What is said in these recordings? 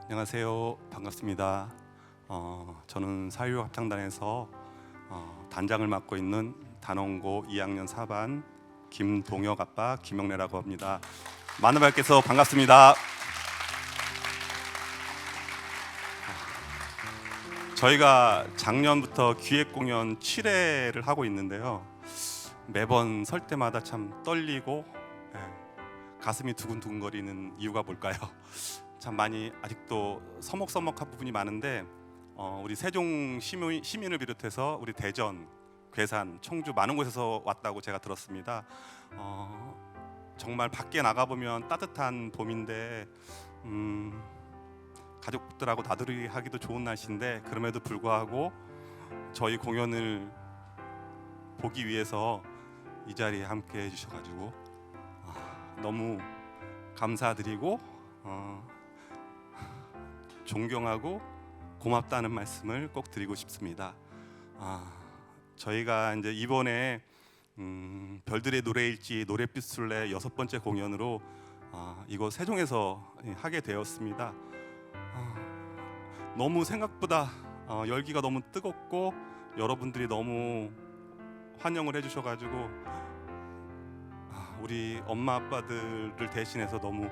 안녕하세요. 반갑습니다. 저는 사회학창단에서 단장을 맡고 있는 단원고 2학년 4반 김동혁 아빠 김영래라고 합니다. 많은 분께서 반갑습니다. 저희가 작년부터 기획공연 7회를 하고 있는데요. 매번 설 때마다 참 떨리고 가슴이 두근두근거리는 이유가 뭘까요? 참 많이 아직도 서먹서먹한 부분이 많은데 우리 세종 시민을 비롯해서 우리 대전, 괴산, 청주 많은 곳에서 왔다고 제가 들었습니다. 정말 밖에 나가보면 따뜻한 봄인데 가족들하고 나들이 하기도 좋은 날씨인데 그럼에도 불구하고 저희 공연을 보기 위해서 이 자리에 함께 해주셔가지고 너무 감사드리고 존경하고 고맙다는 말씀을 꼭 드리고 싶습니다. 저희가 이제 이번에 별들의 노래일지 노랫빛술래 6번째 공연으로 이곳 세종에서 하게 되었습니다. 너무 생각보다 열기가 너무 뜨겁고 여러분들이 너무 환영을 해주셔가지고 우리 엄마 아빠들을 대신해서 너무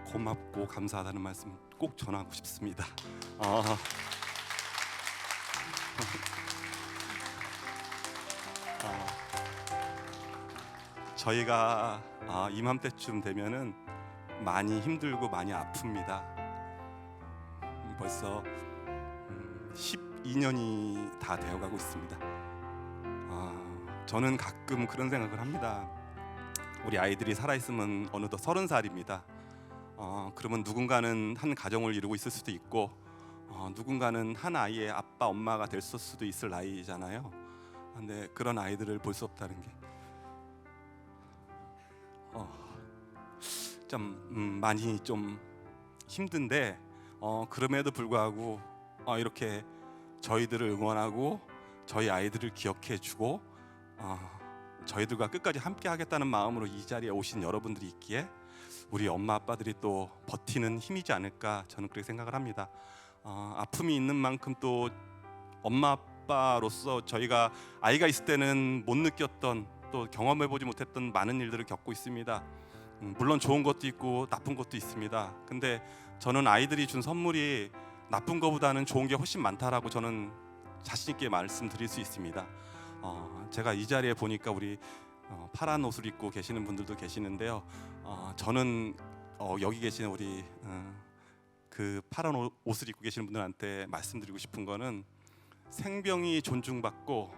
고맙고 감사하다는 말씀 꼭 전하고 싶습니다. 저희가 이맘때쯤 되면은 많이 힘들고 많이 아픕니다. 벌써 12년이 다 되어가고 있습니다. 저는 가끔 그런 생각을 합니다. 우리 아이들이 살아있으면 어느덧 30살입니다. 그러면 누군가는 한 가정을 이루고 있을 수도 있고 누군가는 한 아이의 아빠 엄마가 될 수도 있을 나이잖아요. 근데 그런 아이들을 볼 수 없다는 게 좀 많이 좀 힘든데 그럼에도 불구하고 이렇게 저희들을 응원하고 저희 아이들을 기억해주고 저희들과 끝까지 함께 하겠다는 마음으로 이 자리에 오신 여러분들이 있기에 우리 엄마 아빠들이 또 버티는 힘이지 않을까 저는 그렇게 생각을 합니다. 아픔이 있는 만큼 또 엄마 아빠로서 저희가 아이가 있을 때는 못 느꼈던 또 경험해보지 못했던 많은 일들을 겪고 있습니다. 물론 좋은 것도 있고 나쁜 것도 있습니다. 근데 저는 아이들이 준 선물이 나쁜 것보다는 좋은 게 훨씬 많다라고 저는 자신 있게 말씀드릴 수 있습니다. 제가 이 자리에 보니까 우리 파란 옷을 입고 계시는 분들도 계시는데요. 저는 여기 계시는 우리 그 파란 옷을 입고 계시는 분들한테 말씀드리고 싶은 거는 생명이 존중받고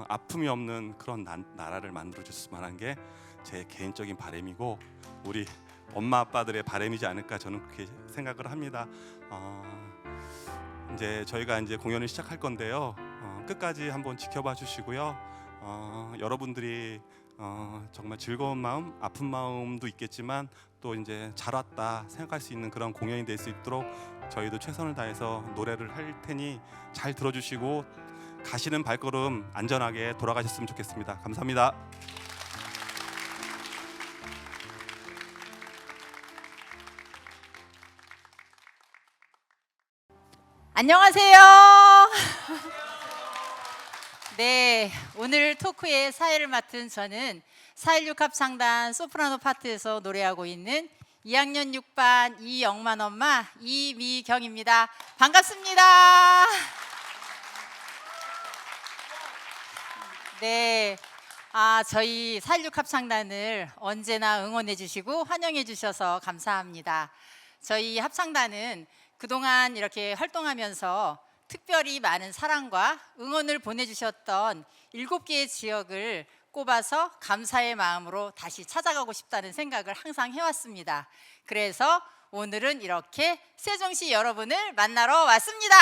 아픔이 없는 그런 나라를 만들어 줄 만한 게 제 개인적인 바람이고 우리 엄마 아빠들의 바람이지 않을까 저는 그렇게 생각을 합니다. 이제 저희가 이제 공연을 시작할 건데요. 끝까지 한번 지켜봐 주시고요. 여러분들이 정말 즐거운 마음, 아픈 마음도 있겠지만 또 이제 잘 왔다 생각할 수 있는 그런 공연이 될 수 있도록 저희도 최선을 다해서 노래를 할 테니 잘 들어주시고 가시는 발걸음 안전하게 돌아가셨으면 좋겠습니다. 감사합니다. 안녕하세요. 네, 오늘 토크의 사회를 맡은 저는 4.16 합창단 소프라노 파트에서 노래하고 있는 2학년 6반 이영만 엄마 이미경입니다. 반갑습니다. 네, 저희 4.16 합창단을 언제나 응원해 주시고 환영해 주셔서 감사합니다. 저희 합창단은 그동안 이렇게 활동하면서 특별히 많은 사랑과 응원을 보내주셨던 7개의 지역을 꼽아서 감사의 마음으로 다시 찾아가고 싶다는 생각을 항상 해왔습니다. 그래서 오늘은 이렇게 세종시 여러분을 만나러 왔습니다.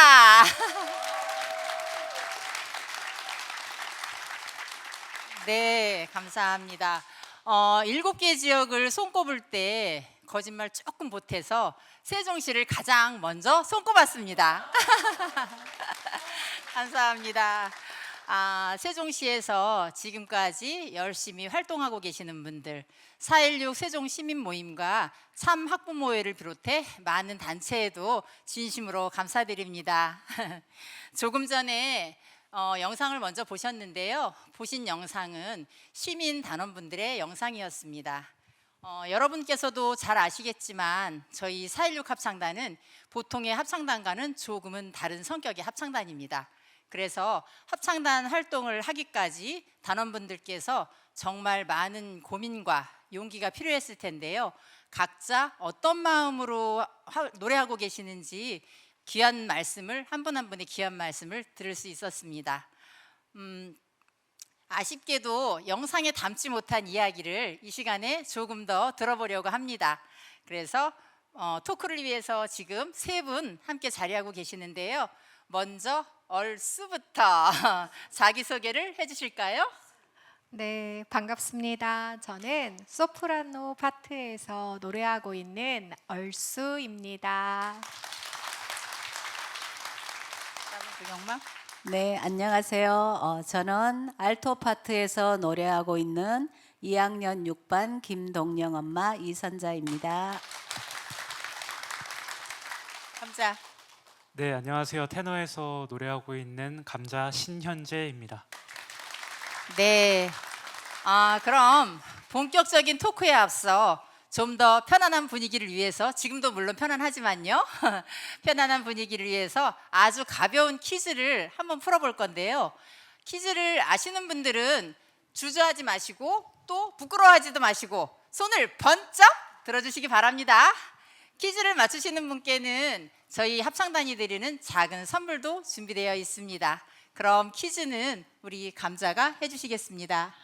네, 감사합니다. 7개 지역을 손꼽을 때 거짓말 조금 못해서 세종시를 가장 먼저 손꼽았습니다. 감사합니다. 세종시에서 지금까지 열심히 활동하고 계시는 분들, 4.16 세종시민모임과 참학부모회를 비롯해 많은 단체에도 진심으로 감사드립니다. 조금 전에 영상을 먼저 보셨는데요. 보신 영상은 시민 단원분들의 영상이었습니다. 여러분께서도 잘 아시겠지만 저희 4.16 합창단은 보통의 합창단과는 조금은 다른 성격의 합창단입니다. 그래서 합창단 활동을 하기까지 단원분들께서 정말 많은 고민과 용기가 필요했을 텐데요. 각자 어떤 마음으로 노래하고 계시는지 귀한 말씀을 한 분 한 분의 귀한 말씀을 들을 수 있었습니다. 아쉽게도 영상에 담지 못한 이야기를 이 시간에 조금 더 들어보려고 합니다. 그래서 토크를 위해서 지금 세 분 함께 자리하고 계시는데요. 먼저 얼쑤부터 자기소개를 해주실까요? 네, 반갑습니다. 저는 소프라노 파트에서 노래하고 있는 얼쑤입니다. 다음은 조경맘. 네, 안녕하세요. 저는 알토 파트에서 노래하고 있는 2학년 6반 김동영 엄마 이선자입니다. 감자. 네, 안녕하세요. 테너에서 노래하고 있는 감자 신현재입니다. 네. 그럼 본격적인 토크에 앞서 좀 더 편안한 분위기를 위해서, 지금도 물론 편안하지만요. 편안한 분위기를 위해서 아주 가벼운 퀴즈를 한번 풀어볼 건데요. 퀴즈를 아시는 분들은 주저하지 마시고 또 부끄러워하지도 마시고 손을 번쩍 들어주시기 바랍니다. 퀴즈를 맞추시는 분께는 저희 합창단이 드리는 작은 선물도 준비되어 있습니다. 그럼 퀴즈는 우리 감자가 해주시겠습니다.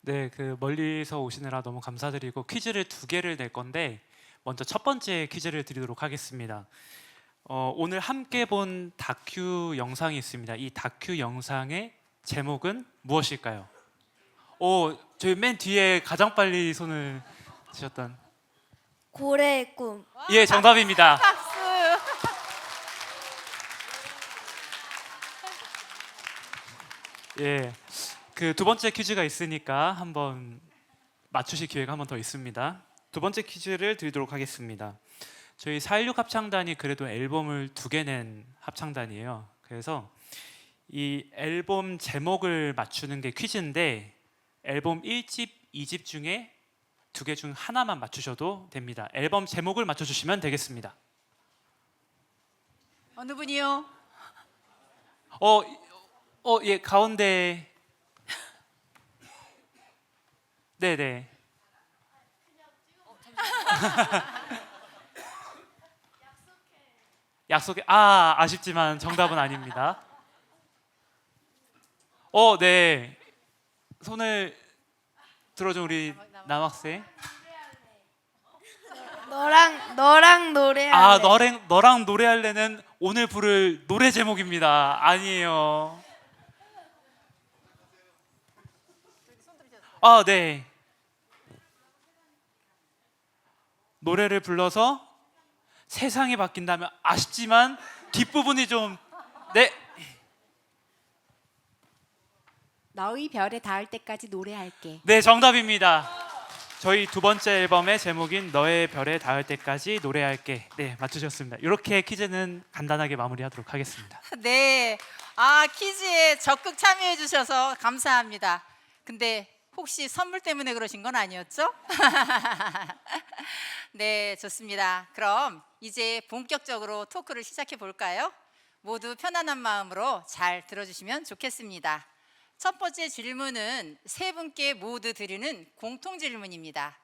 네, 멀리서 오시느라 너무 감사드리고 퀴즈를 2개를 낼 건데 먼저 첫 번째 퀴즈를 드리도록 하겠습니다. 오늘 함께 본 다큐 영상이 있습니다. 이 다큐 영상의 제목은 무엇일까요? 저희 맨 뒤에 가장 빨리 손을 드셨던 고래의 꿈. 예, 정답입니다. 박수. 예, 두 번째 퀴즈가 있으니까 한번 맞추실 기회가 한 번 더 있습니다. 두 번째 퀴즈를 드리도록 하겠습니다. 저희 4.16 합창단이 그래도 앨범을 2개 낸 합창단이에요. 그래서 이 앨범 제목을 맞추는 게 퀴즈인데 앨범 1집, 2집 중에 2개 중 하나만 맞추셔도 됩니다. 앨범 제목을 맞춰주시면 되겠습니다. 어느 분이요? 예, 가운데. 네네. 약속해. 아쉽지만 정답은 아닙니다. 네. 손을 들어준 우리 남학생. 너랑 노래할래. 너랑 노래할래는 오늘 부를 노래 제목입니다. 아니에요. 네. 노래를 불러서 세상이 바뀐다면 아쉽지만 뒷부분이 좀 네. 너의 별에 닿을 때까지 노래할게. 네, 정답입니다. 저희 2번째 앨범의 제목인 너의 별에 닿을 때까지 노래할게. 네, 맞추셨습니다. 이렇게 퀴즈는 간단하게 마무리하도록 하겠습니다. 네. 퀴즈에 적극 참여해 주셔서 감사합니다. 근데 혹시 선물 때문에 그러신 건 아니었죠? 네, 좋습니다. 그럼 이제 본격적으로 토크를 시작해 볼까요? 모두 편안한 마음으로 잘 들어주시면 좋겠습니다. 첫 번째 질문은 세 분께 모두 드리는 공통 질문입니다.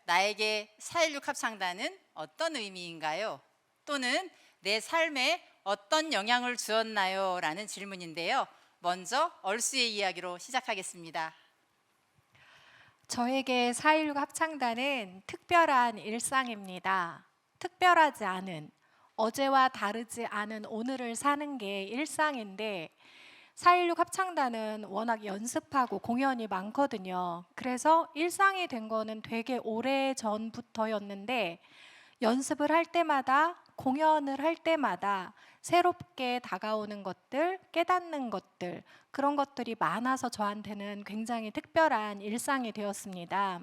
나에게 4.16 합창단은 어떤 의미인가요? 또는 내 삶에 어떤 영향을 주었나요? 라는 질문인데요. 먼저 얼쑤의 이야기로 시작하겠습니다. 저에게 4.16 합창단은 특별한 일상입니다. 특별하지 않은, 어제와 다르지 않은 오늘을 사는 게 일상인데 4.16 합창단은 워낙 연습하고 공연이 많거든요. 그래서 일상이 된 거는 되게 오래 전부터였는데 연습을 할 때마다 공연을 할 때마다 새롭게 다가오는 것들, 깨닫는 것들, 그런 것들이 많아서 저한테는 굉장히 특별한 일상이 되었습니다.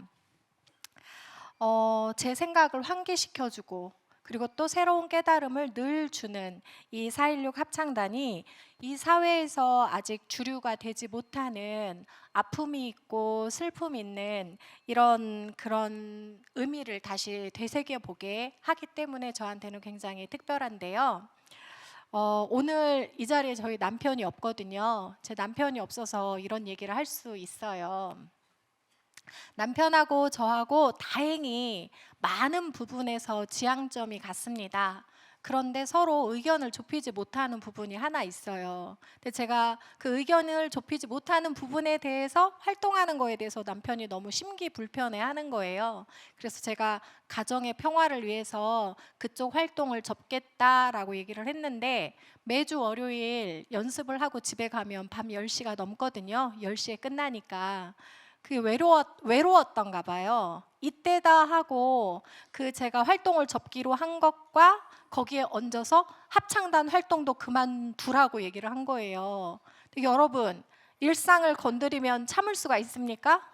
제 생각을 환기시켜주고 그리고 또 새로운 깨달음을 늘 주는 이 4.16 합창단이 이 사회에서 아직 주류가 되지 못하는 아픔이 있고 슬픔이 있는 이런 그런 의미를 다시 되새겨보게 하기 때문에 저한테는 굉장히 특별한데요. 오늘 이 자리에 저희 남편이 없거든요. 제 남편이 없어서 이런 얘기를 할 수 있어요. 남편하고 저하고 다행히 많은 부분에서 지향점이 같습니다. 그런데 서로 의견을 좁히지 못하는 부분이 하나 있어요. 근데 제가 그 의견을 좁히지 못하는 부분에 대해서 활동하는 거에 대해서 남편이 너무 심기불편해하는 거예요. 그래서 제가 가정의 평화를 위해서 그쪽 활동을 접겠다라고 얘기를 했는데 매주 월요일 연습을 하고 집에 가면 밤 10시가 넘거든요. 10시에 끝나니까. 그게 외로웠던가 봐요. 이때다 하고 그 제가 활동을 접기로 한 것과 거기에 얹어서 합창단 활동도 그만두라고 얘기를 한 거예요. 근데 여러분, 일상을 건드리면 참을 수가 있습니까?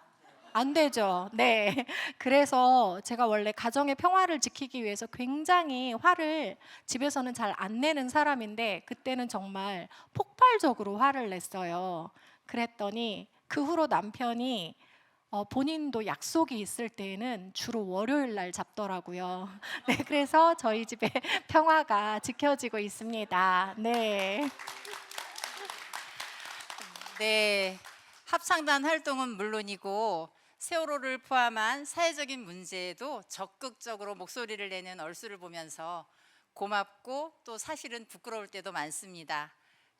안 되죠. 네. 그래서 제가 원래 가정의 평화를 지키기 위해서 굉장히 화를 집에서는 잘 안 내는 사람인데 그때는 정말 폭발적으로 화를 냈어요. 그랬더니 그 후로 남편이 본인도 약속이 있을 때에는 주로 월요일 날 잡더라고요. 네, 그래서 저희 집에 평화가 지켜지고 있습니다. 네. 네, 합창단 활동은 물론이고 세월호를 포함한 사회적인 문제에도 적극적으로 목소리를 내는 얼수를 보면서 고맙고 또 사실은 부끄러울 때도 많습니다.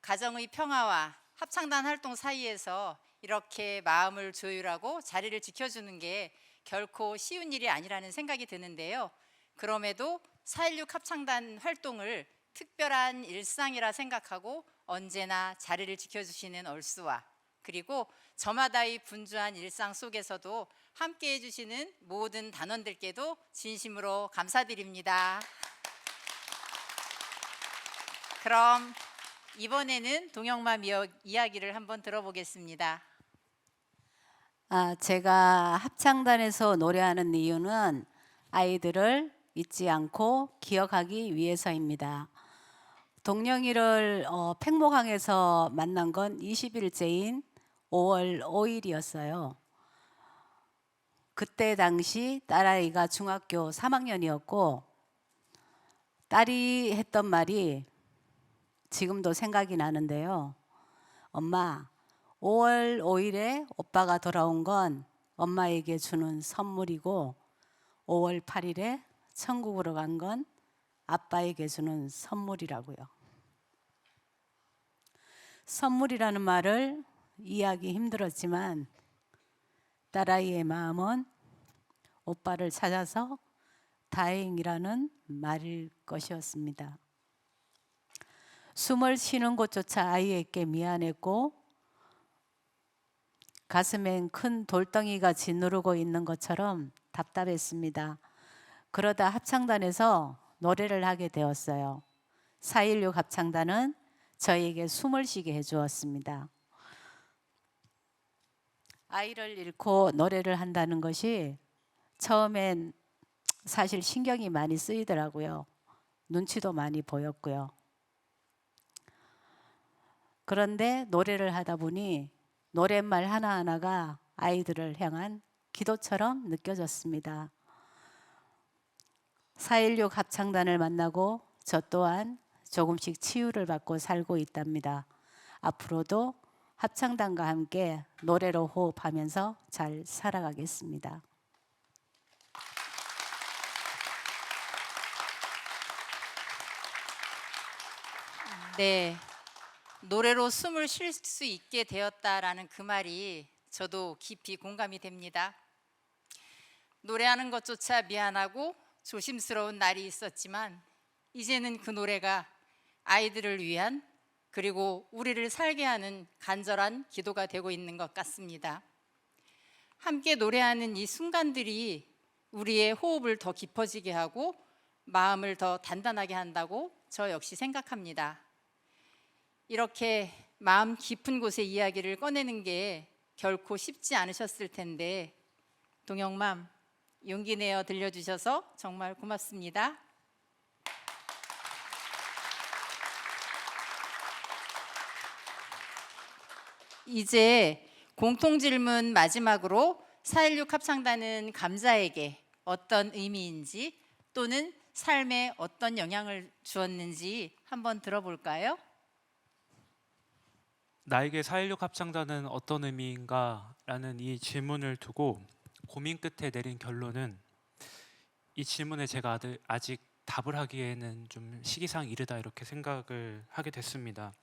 가정의 평화와 합창단 활동 사이에서 이렇게 마음을 조율하고 자리를 지켜주는 게 결코 쉬운 일이 아니라는 생각이 드는데요. 그럼에도 4.16 합창단 활동을 특별한 일상이라 생각하고 언제나 자리를 지켜주시는 얼수와 그리고 저마다의 분주한 일상 속에서도 함께 해주시는 모든 단원들께도 진심으로 감사드립니다. 그럼 이번에는 동영마 미역 이야기를 한번 들어보겠습니다. 제가 합창단에서 노래하는 이유는 아이들을 잊지 않고 기억하기 위해서입니다. 동영이를 팽목항에서 만난 건 20일째인 5월 5일이었어요. 그때 당시 딸아이가 중학교 3학년이었고 딸이 했던 말이 지금도 생각이 나는데요. 엄마, 5월 5일에 오빠가 돌아온 건 엄마에게 주는 선물이고 5월 8일에 천국으로 간 건 아빠에게 주는 선물이라고요. 선물이라는 말을 이해하기 힘들었지만 딸아이의 마음은 오빠를 찾아서 다행이라는 말일 것이었습니다. 숨을 쉬는 곳조차 아이에게 미안했고 가슴엔 큰 돌덩이가 짓누르고 있는 것처럼 답답했습니다. 그러다 합창단에서 노래를 하게 되었어요. 4.16 합창단은 저에게 숨을 쉬게 해주었습니다. 아이를 잃고 노래를 한다는 것이 처음엔 사실 신경이 많이 쓰이더라고요. 눈치도 많이 보였고요. 그런데 노래를 하다 보니 노랫말 하나하나가 아이들을 향한 기도처럼 느껴졌습니다. 4.16 합창단을 만나고 저 또한 조금씩 치유를 받고 살고 있답니다. 앞으로도 합창단과 함께 노래로 호흡하면서 잘 살아가겠습니다. 네, 노래로 숨을 쉴 수 있게 되었다라는 그 말이 저도 깊이 공감이 됩니다. 노래하는 것조차 미안하고 조심스러운 날이 있었지만 이제는 그 노래가 아이들을 위한 그리고 우리를 살게 하는 간절한 기도가 되고 있는 것 같습니다. 함께 노래하는 이 순간들이 우리의 호흡을 더 깊어지게 하고 마음을 더 단단하게 한다고 저 역시 생각합니다. 이렇게 마음 깊은 곳의 이야기를 꺼내는 게 결코 쉽지 않으셨을 텐데 동영맘 용기 내어 들려주셔서 정말 고맙습니다. 이제 공통질문 마지막으로 4.16 합창단은 감자에게 어떤 의미인지 또는 삶에 어떤 영향을 주었는지 한번 들어볼까요? 나에게 4.16 합창단은 어떤 의미인가? 라는 이 질문을 두고 고민 끝에 내린 결론은 이 질문에 제가 아직 답을 하기에는 좀 시기상 이르다 이렇게 생각을 하게 됐습니다.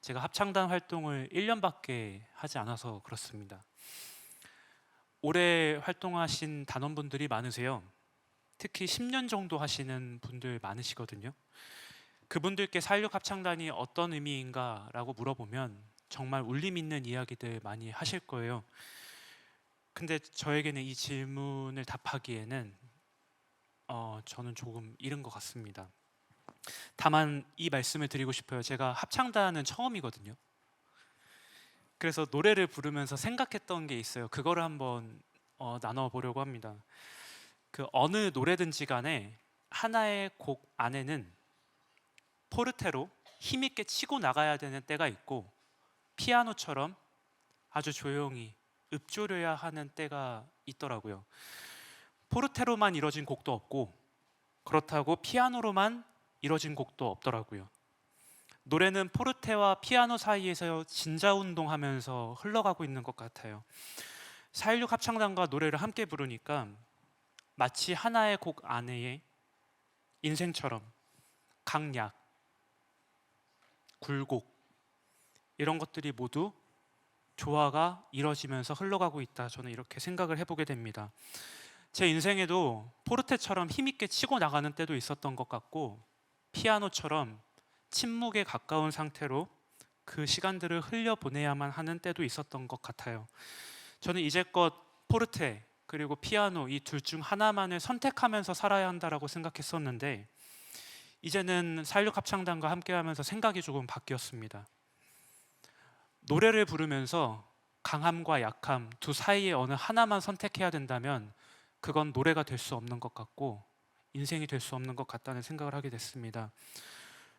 제가 합창단 활동을 1년밖에 하지 않아서 그렇습니다. 오래 활동하신 단원분들이 많으세요. 특히 10년 정도 하시는 분들 많으시거든요. 그분들께 4.16 합창단이 어떤 의미인가 라고 물어보면 정말 울림 있는 이야기들 많이 하실 거예요. 근데 저에게는 이 질문을 답하기에는 저는 조금 이른 것 같습니다. 다만 이 말씀을 드리고 싶어요. 제가 합창단은 처음이거든요. 그래서 노래를 부르면서 생각했던 게 있어요. 그거를 한번 나눠보려고 합니다. 그 어느 노래든지 간에 하나의 곡 안에는 포르테로 힘있게 치고 나가야 되는 때가 있고 피아노처럼 아주 조용히 읊조려야 하는 때가 있더라고요. 포르테로만 이뤄진 곡도 없고 그렇다고 피아노로만 이뤄진 곡도 없더라고요. 노래는 포르테와 피아노 사이에서 진자운동하면서 흘러가고 있는 것 같아요. 4.16 합창단과 노래를 함께 부르니까 마치 하나의 곡 안에 인생처럼 강약, 굴곡 이런 것들이 모두 조화가 이뤄지면서 흘러가고 있다. 저는 이렇게 생각을 해보게 됩니다. 제 인생에도 포르테처럼 힘있게 치고 나가는 때도 있었던 것 같고 피아노처럼 침묵에 가까운 상태로 그 시간들을 흘려보내야만 하는 때도 있었던 것 같아요. 저는 이제껏 포르테 그리고 피아노 이 둘 중 하나만을 선택하면서 살아야 한다라고 생각했었는데 이제는 4.16 합창단과 함께하면서 생각이 조금 바뀌었습니다. 노래를 부르면서 강함과 약함 두 사이에 어느 하나만 선택해야 된다면 그건 노래가 될 수 없는 것 같고 인생이 될 수 없는 것 같다는 생각을 하게 됐습니다.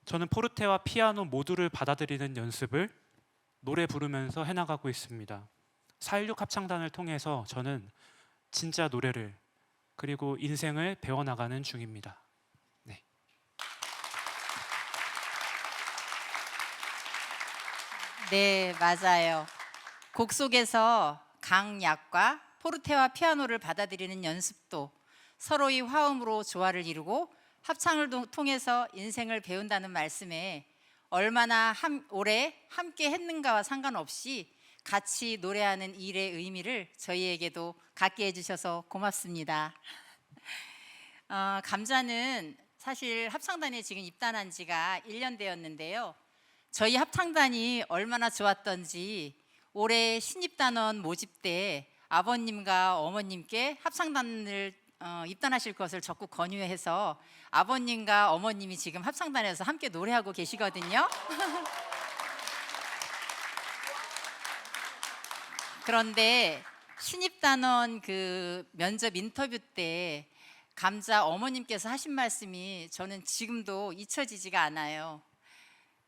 저는 포르테와 피아노 모두를 받아들이는 연습을 노래 부르면서 해나가고 있습니다. 4.16 합창단을 통해서 저는 진짜 노래를 그리고 인생을 배워나가는 중입니다. 네. 네, 맞아요. 곡 속에서 강약과 포르테와 피아노를 받아들이는 연습도 서로의 화음으로 조화를 이루고 합창을 통해서 인생을 배운다는 말씀에 얼마나 오래 함께 했는가와 상관없이 같이 노래하는 일의 의미를 저희에게도 갖게 해주셔서 고맙습니다. 감자는 사실 합창단에 지금 입단한 지가 1년 되었는데요. 저희 합창단이 얼마나 좋았던지 올해 신입단원 모집 때 아버님과 어머님께 합창단을 입단하실 것을 적극 권유해서 아버님과 어머님이 지금 합창단에서 함께 노래하고 계시거든요. 그런데 신입단원 그 면접 인터뷰 때 감자 어머님께서 하신 말씀이 저는 지금도 잊혀지지가 않아요.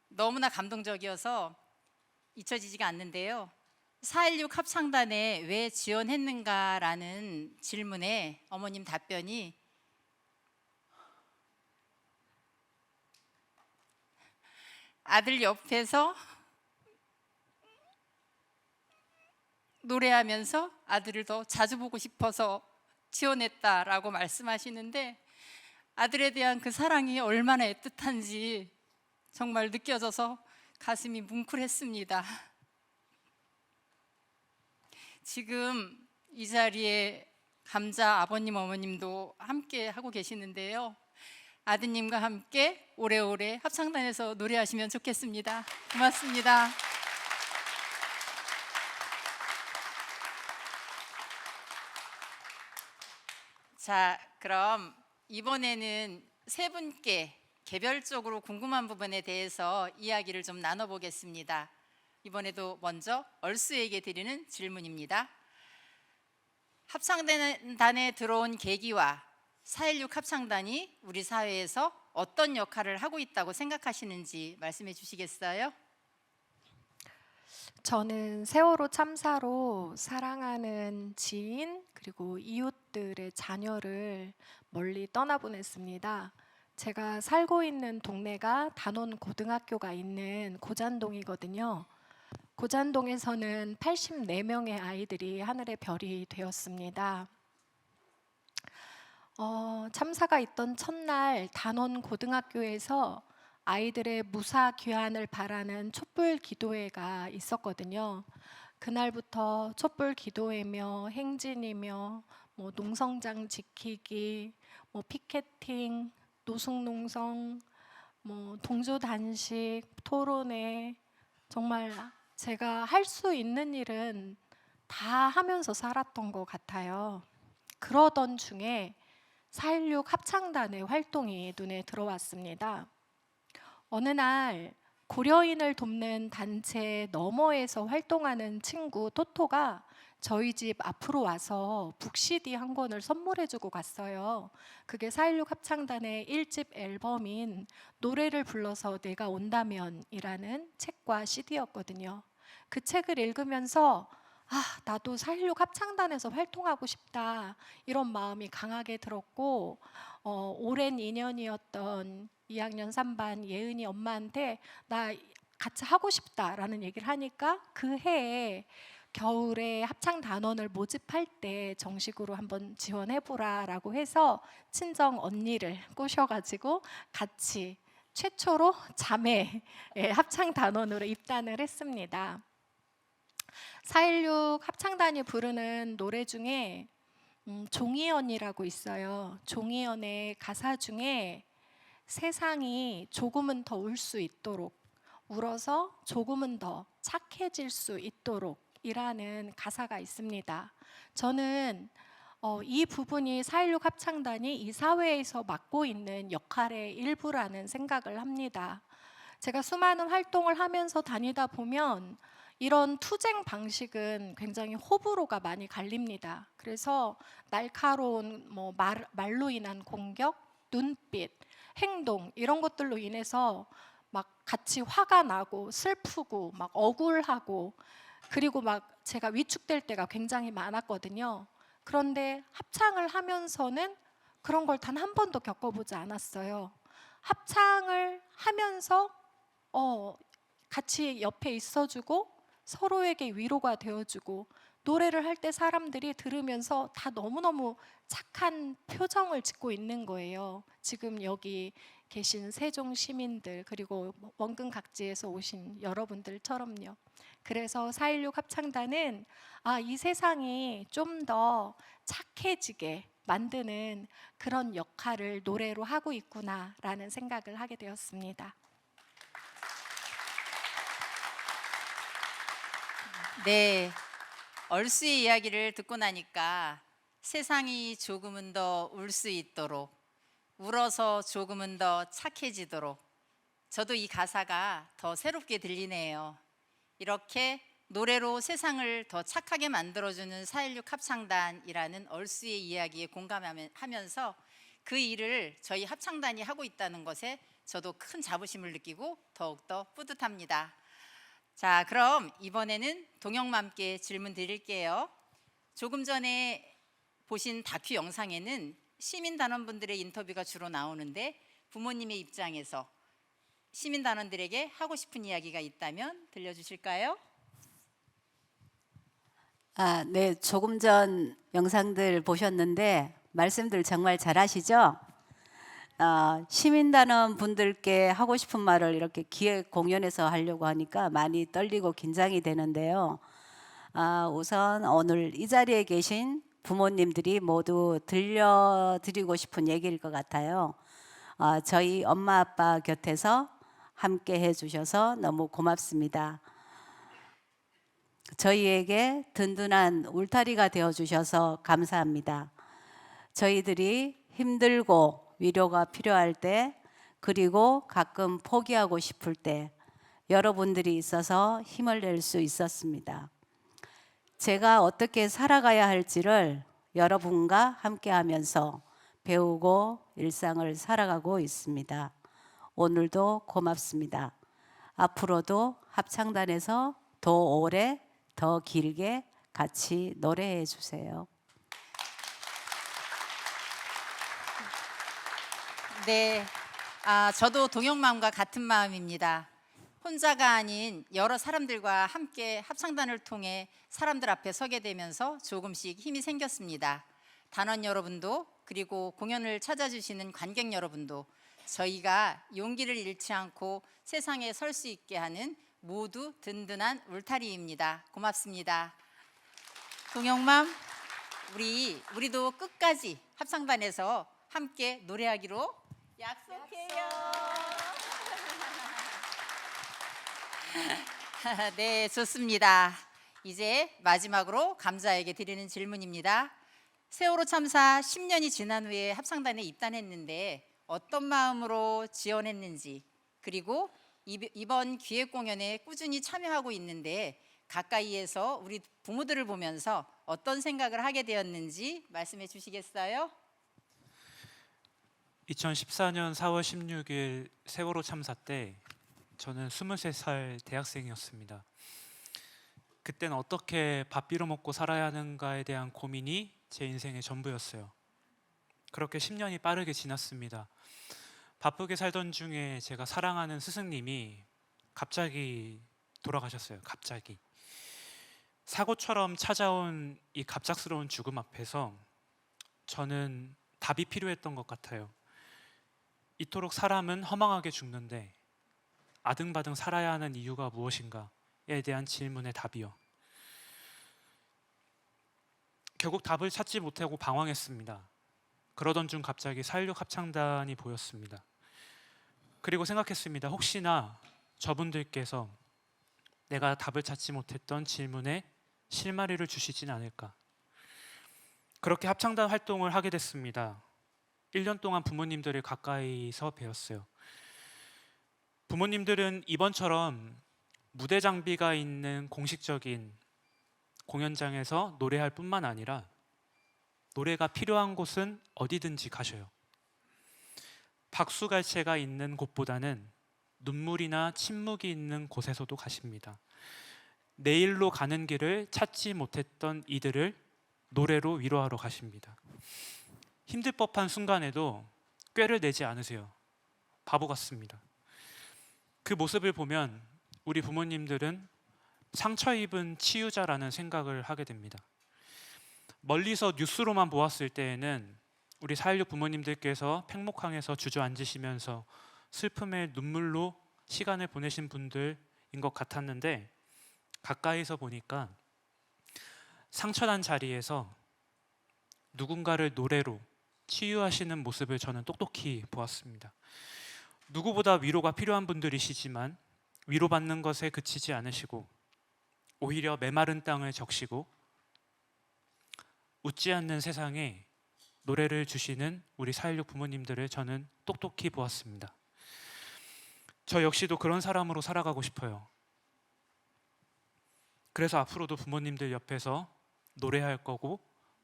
너무나 감동적이어서 잊혀지지가 않는데요. 4.16 합창단에 왜 지원했는가라는 질문에 어머님 답변이 아들 옆에서 노래하면서 아들을 더 자주 보고 싶어서 지원했다라고 말씀하시는데 아들에 대한 그 사랑이 얼마나 애틋한지 정말 느껴져서 가슴이 뭉클했습니다. 지금 이 자리에 감자 아버님 어머님도 함께 하고 계시는데요. 아드님과 함께 오래오래 합창단에서 노래하시면 좋겠습니다. 고맙습니다. 자, 그럼 이번에는 세 분께 개별적으로 궁금한 부분에 대해서 이야기를 좀 나눠보겠습니다. 이번에도 먼저 얼쑤에게 드리는 질문입니다. 합창단에 들어온 계기와 4.16 합창단이 우리 사회에서 어떤 역할을 하고 있다고 생각하시는지 말씀해 주시겠어요? 저는 세월호 참사로 사랑하는 지인 그리고 이웃들의 자녀를 멀리 떠나보냈습니다. 제가 살고 있는 동네가 단원 고등학교가 있는 고잔동이거든요. 고잔동에서는 84명의 아이들이 하늘의 별이 되었습니다. 참사가 있던 첫날 단원 고등학교에서 아이들의 무사 귀환을 바라는 촛불 기도회가 있었거든요. 그날부터 촛불 기도회며 행진이며 농성장 지키기, 피켓팅, 노숙농성, 동조 단식, 토론회, 정말 제가 할 수 있는 일은 다 하면서 살았던 것 같아요. 그러던 중에 4.16 합창단의 활동이 눈에 들어왔습니다. 어느 날 고려인을 돕는 단체 너머에서 활동하는 친구 토토가 저희 집 앞으로 와서 북CD 한 권을 선물해주고 갔어요. 그게 4.16 합창단의 1집 앨범인 노래를 불러서 내가 온다면 이라는 책과 CD였거든요. 그 책을 읽으면서 나도 4.16 합창단에서 활동하고 싶다 이런 마음이 강하게 들었고 오랜 인연이었던 2학년 3반 예은이 엄마한테 나 같이 하고 싶다라는 얘기를 하니까 그 해에 겨울에 합창단원을 모집할 때 정식으로 한번 지원해보라라고 해서 친정 언니를 꼬셔가지고 같이 최초로 자매 합창단원으로 입단을 했습니다. 4.16 합창단이 부르는 노래 중에 종이연이라고 있어요. 종이연의 가사 중에 세상이 조금은 더 울 수 있도록, 울어서 조금은 더 착해질 수 있도록 이라는 가사가 있습니다. 저는 이 부분이 4.16 합창단이 이 사회에서 맡고 있는 역할의 일부라는 생각을 합니다. 제가 수많은 활동을 하면서 다니다 보면 이런 투쟁 방식은 굉장히 호불호가 많이 갈립니다. 그래서 날카로운 말로 인한 공격, 눈빛, 행동 이런 것들로 인해서 막 같이 화가 나고 슬프고 막 억울하고 그리고 막 제가 위축될 때가 굉장히 많았거든요. 그런데 합창을 하면서는 그런 걸 단 한 번도 겪어보지 않았어요. 합창을 하면서 같이 옆에 있어주고 서로에게 위로가 되어주고 노래를 할 때 사람들이 들으면서 다 너무너무 착한 표정을 짓고 있는 거예요. 지금 여기 계신 세종 시민들 그리고 원근 각지에서 오신 여러분들처럼요. 그래서 4.16 합창단은 이 세상이 좀 더 착해지게 만드는 그런 역할을 노래로 하고 있구나라는 생각을 하게 되었습니다. 네, 얼쑤의 이야기를 듣고 나니까 세상이 조금은 더 울 수 있도록, 울어서 조금은 더 착해지도록 저도 이 가사가 더 새롭게 들리네요. 이렇게 노래로 세상을 더 착하게 만들어주는 4.16 합창단이라는 얼쑤의 이야기에 공감하면서 그 일을 저희 합창단이 하고 있다는 것에 저도 큰 자부심을 느끼고 더욱더 뿌듯합니다. 자, 그럼 이번에는 동영맘께 질문 드릴게요. 조금 전에 보신 다큐 영상에는 시민단원분들의 인터뷰가 주로 나오는데 부모님의 입장에서 시민단원들에게 하고 싶은 이야기가 있다면 들려주실까요? 네, 조금 전 영상들 보셨는데 말씀들 정말 잘하시죠? 시민단원 분들께 하고 싶은 말을 이렇게 기획 공연에서 하려고 하니까 많이 떨리고 긴장이 되는데요. 우선 오늘 이 자리에 계신 부모님들이 모두 들려드리고 싶은 얘기일 것 같아요. 저희 엄마 아빠 곁에서 함께 해주셔서 너무 고맙습니다. 저희에게 든든한 울타리가 되어주셔서 감사합니다. 저희들이 힘들고 위로가 필요할 때, 그리고 가끔 포기하고 싶을 때 여러분들이 있어서 힘을 낼 수 있었습니다. 제가 어떻게 살아가야 할지를 여러분과 함께 하면서 배우고 일상을 살아가고 있습니다. 오늘도 고맙습니다. 앞으로도 합창단에서 더 오래, 더 길게 같이 노래해 주세요. 네, 저도 동영마음과 같은 마음입니다. 혼자가 아닌 여러 사람들과 함께 합창단을 통해 사람들 앞에 서게 되면서 조금씩 힘이 생겼습니다. 단원 여러분도 그리고 공연을 찾아주시는 관객 여러분도 저희가 용기를 잃지 않고 세상에 설 수 있게 하는 모두 든든한 울타리입니다. 고맙습니다. 동영맘, 우리도 끝까지 합창단에서 함께 노래하기로 약속해요. 네, 좋습니다. 이제 마지막으로 감자에게 드리는 질문입니다. 세월호 참사 10년이 지난 후에 합창단에 입단했는데 어떤 마음으로 지원했는지, 그리고 이번 기획 공연에 꾸준히 참여하고 있는데 가까이에서 우리 부모들을 보면서 어떤 생각을 하게 되었는지 말씀해 주시겠어요? 2014년 4월 16일 세월호 참사 때 저는 23살 대학생이었습니다. 그때는 어떻게 밥 빌어 먹고 살아야 하는가에 대한 고민이 제 인생의 전부였어요. 그렇게 10년이 빠르게 지났습니다. 바쁘게 살던 중에 제가 사랑하는 스승님이 갑자기 돌아가셨어요. 갑자기. 사고처럼 찾아온 이 갑작스러운 죽음 앞에서 저는 답이 필요했던 것 같아요. 이토록 사람은 허망하게 죽는데 아등바등 살아야 하는 이유가 무엇인가에 대한 질문의 답이요. 결국 답을 찾지 못하고 방황했습니다. 그러던 중 갑자기 4.16 합창단이 보였습니다. 그리고 생각했습니다. 혹시나 저분들께서 내가 답을 찾지 못했던 질문에 실마리를 주시진 않을까. 그렇게 합창단 활동을 하게 됐습니다. 1년 동안 부모님들을 가까이서 배웠어요. 부모님들은 이번처럼 무대 장비가 있는 공식적인 공연장에서 노래할 뿐만 아니라 노래가 필요한 곳은 어디든지 가셔요. 박수갈채가 있는 곳보다는 눈물이나 침묵이 있는 곳에서도 가십니다. 내일로 가는 길을 찾지 못했던 이들을 노래로 위로하러 가십니다. 힘들 법한 순간에도 꾀를 내지 않으세요. 바보 같습니다. 그 모습을 보면 우리 부모님들은 상처 입은 치유자라는 생각을 하게 됩니다. 멀리서 뉴스로만 보았을 때에는 우리 4.16 부모님들께서 팽목항에서 주저앉으시면서 슬픔의 눈물로 시간을 보내신 분들인 것 같았는데 가까이서 보니까 상처난 자리에서 누군가를 노래로 치유하시는 모습을 저는 똑똑히 보았습니다. 누구보다 위로가 필요한 분들이시지만 위로받는 것에 그치지 않으시고 오히려 메마른 땅을 적시고 웃지 않는 세상에 노래를 주시는 우리 4.16 부모님들을 저는 똑똑히 보았습니다. 저 역시도 그런 사람으로 살아가고 싶어요. 그래서 앞으로도 부모님들 옆에서 노래할 거고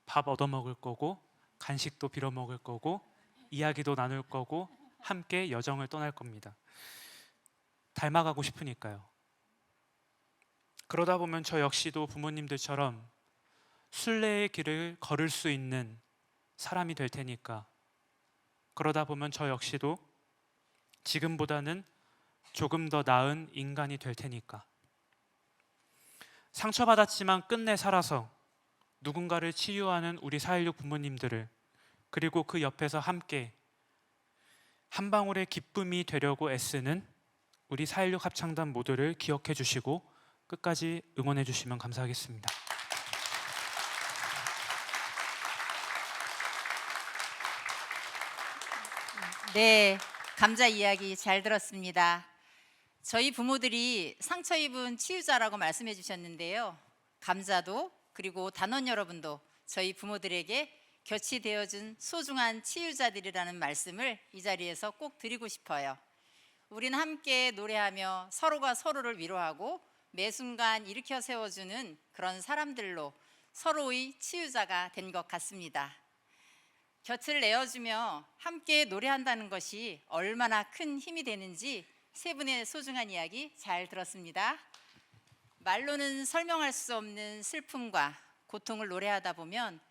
밥 얻어먹을 거고 간식도 빌어 먹을 거고 이야기도 나눌 거고 함께 여정을 떠날 겁니다. 닮아가고 싶으니까요. 그러다 보면 저 역시도 부모님들처럼 순례의 길을 걸을 수 있는 사람이 될 테니까, 그러다 보면 저 역시도 지금보다는 조금 더 나은 인간이 될 테니까, 상처받았지만 끝내 살아서 누군가를 치유하는 우리 4.16 부모님들을, 그리고 그 옆에서 함께 한 방울의 기쁨이 되려고 애쓰는 우리 4.16 합창단 모두를 기억해 주시고 끝까지 응원해 주시면 감사하겠습니다. 네, 감자 이야기 잘 들었습니다. 저희 부모들이 상처 입은 치유자라고 말씀해 주셨는데요. 감자도 그리고 단원 여러분도 저희 부모들에게 곁이 되어준 소중한 치유자들이라는 말씀을 이 자리에서 꼭 드리고 싶어요. 우리는 함께 노래하며 서로가 서로를 위로하고 매 순간 일으켜 세워주는 그런 사람들로 서로의 치유자가 된 것 같습니다. 곁을 내어주며 함께 노래한다는 것이 얼마나 큰 힘이 되는지 세 분의 소중한 이야기 잘 들었습니다. 말로는 설명할 수 없는 슬픔과 고통을 노래하다 보면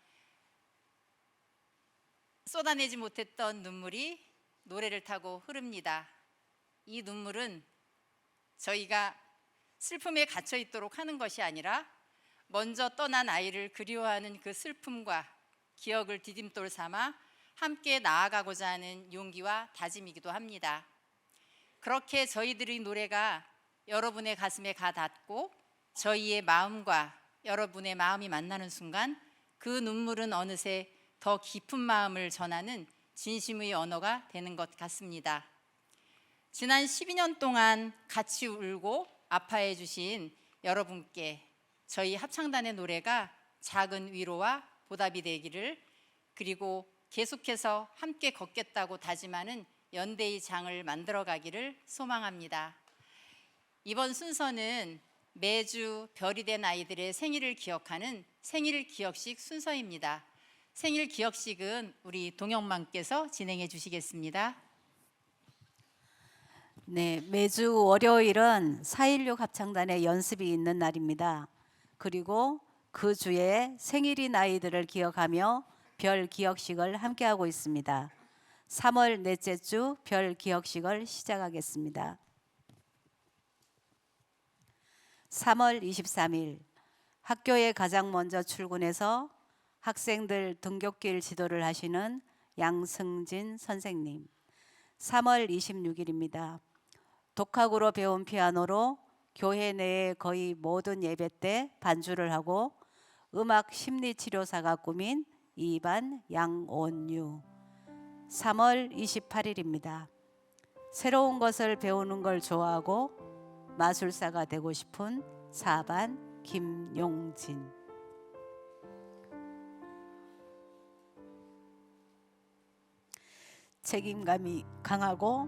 쏟아내지 못했던 눈물이 노래를 타고 흐릅니다. 이 눈물은 저희가 슬픔에 갇혀 있도록 하는 것이 아니라 먼저 떠난 아이를 그리워하는 그 슬픔과 기억을 디딤돌 삼아 함께 나아가고자 하는 용기와 다짐이기도 합니다. 그렇게 저희들의 노래가 여러분의 가슴에 가 닿고 저희의 마음과 여러분의 마음이 만나는 순간 그 눈물은 어느새 더 깊은 마음을 전하는 진심의 언어가 되는 것 같습니다. 지난 12년 동안 같이 울고 아파해 주신 여러분께 저희 합창단의 노래가 작은 위로와 보답이 되기를, 그리고 계속해서 함께 걷겠다고 다짐하는 연대의 장을 만들어 가기를 소망합니다. 이번 순서는 매주 별이 된 아이들의 생일을 기억하는 생일 기억식 순서입니다. 생일 기억식은 우리 동영맘께서 진행해 주시겠습니다. 네, 매주 월요일은 4.16 합창단의 연습이 있는 날입니다. 그리고 그 주에 생일인 아이들을 기억하며 별 기억식을 함께하고 있습니다. 3월 넷째 주 별 기억식을 시작하겠습니다. 3월 23일 학교에 가장 먼저 출근해서 학생들 등굣길 지도를 하시는 양승진 선생님. 3월 26일입니다. 독학으로 배운 피아노로 교회 내의 거의 모든 예배 때 반주를 하고 음악 심리치료사가 꾸민 2반 양온유. 3월 28일입니다. 새로운 것을 배우는 걸 좋아하고 마술사가 되고 싶은 4반 김용진. 책임감이 강하고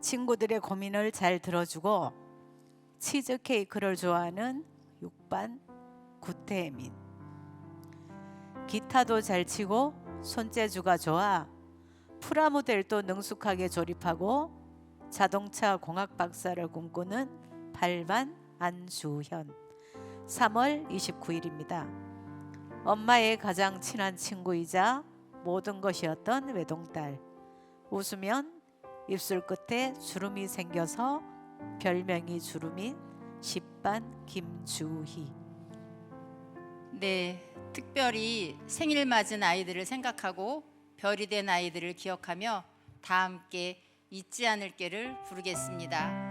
친구들의 고민을 잘 들어주고 치즈케이크를 좋아하는 6반 구태민. 기타도 잘 치고 손재주가 좋아 프라모델도 능숙하게 조립하고 자동차 공학 박사를 꿈꾸는 8반 안주현. 3월 29일입니다. 엄마의 가장 친한 친구이자 모든 것이었던 외동딸. 웃으면 입술 끝에 주름이 생겨서 별명이 주름인 10반 김주희. 네, 특별히 생일 맞은 아이들을 생각하고 별이 된 아이들을 기억하며 다 함께 잊지 않을게를 부르겠습니다.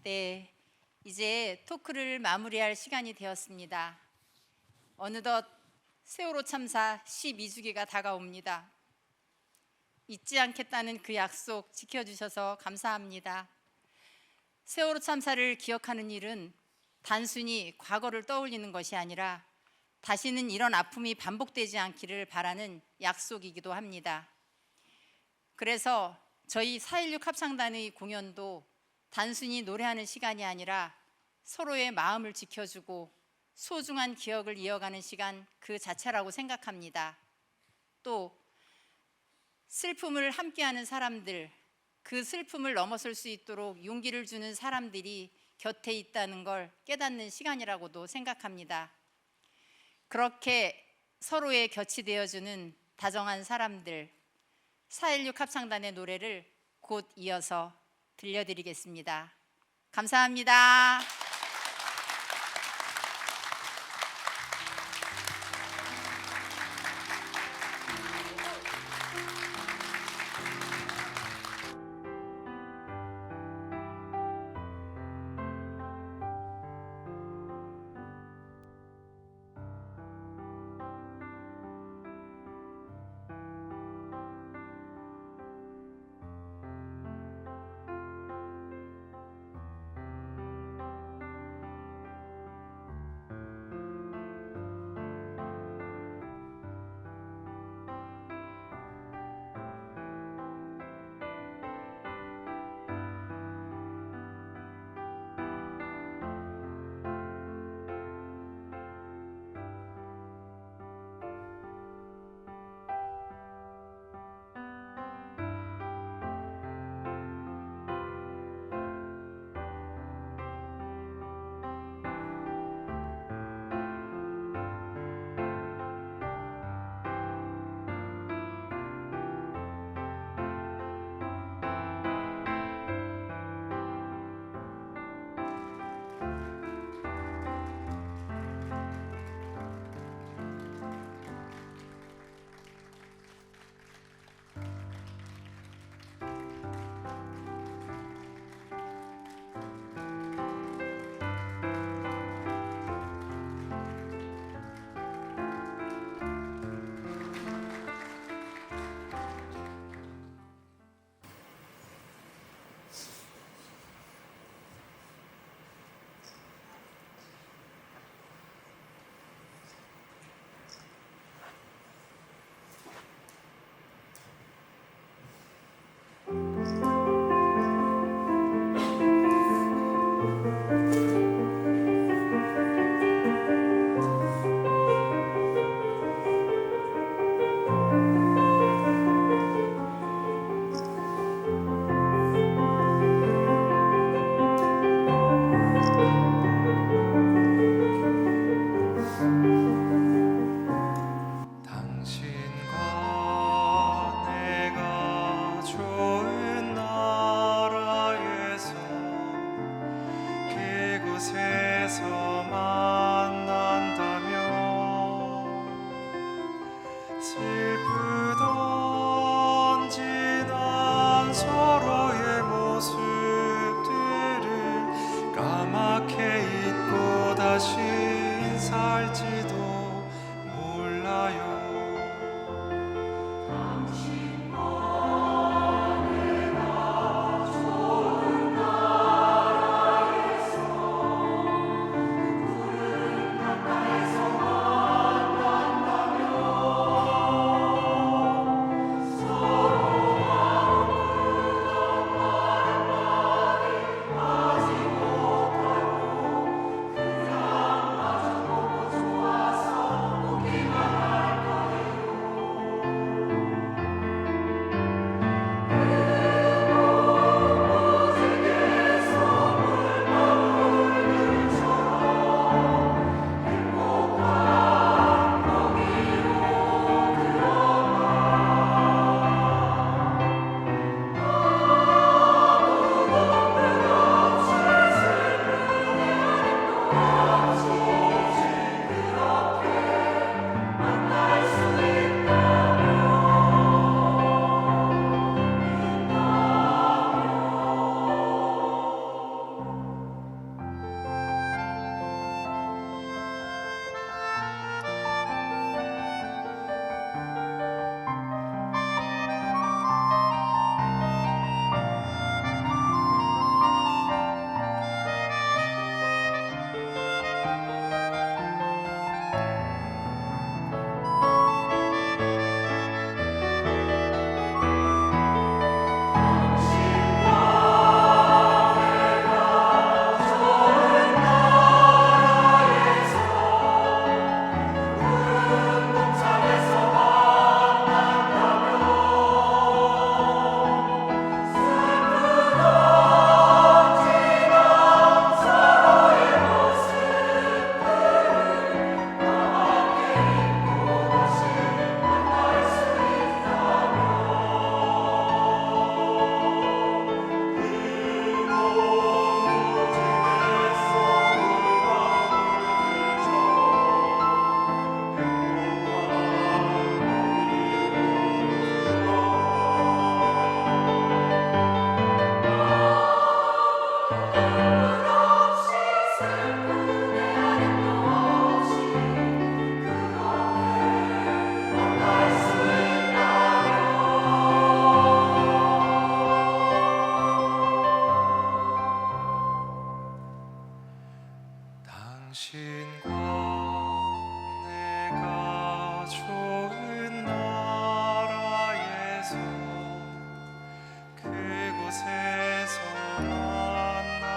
네, 이제 토크를 마무리할 시간이 되었습니다. 어느덧 세월호 참사 12주기가 다가옵니다. 잊지 않겠다는 그 약속 지켜주셔서 감사합니다. 세월호 참사를 기억하는 일은 단순히 과거를 떠올리는 것이 아니라 다시는 이런 아픔이 반복되지 않기를 바라는 약속이기도 합니다. 그래서 저희 4.16 합창단의 공연도 단순히 노래하는 시간이 아니라 서로의 마음을 지켜주고 소중한 기억을 이어가는 시간 그 자체라고 생각합니다. 또 슬픔을 함께하는 사람들, 그 슬픔을 넘어설 수 있도록 용기를 주는 사람들이 곁에 있다는 걸 깨닫는 시간이라고도 생각합니다. 그렇게 서로의 곁이 되어주는 다정한 사람들, 4.16 합창단의 노래를 곧 이어서 들려드리겠습니다. 감사합니다. 당신과 내가 좋은 나라에서 그곳에서 만난다면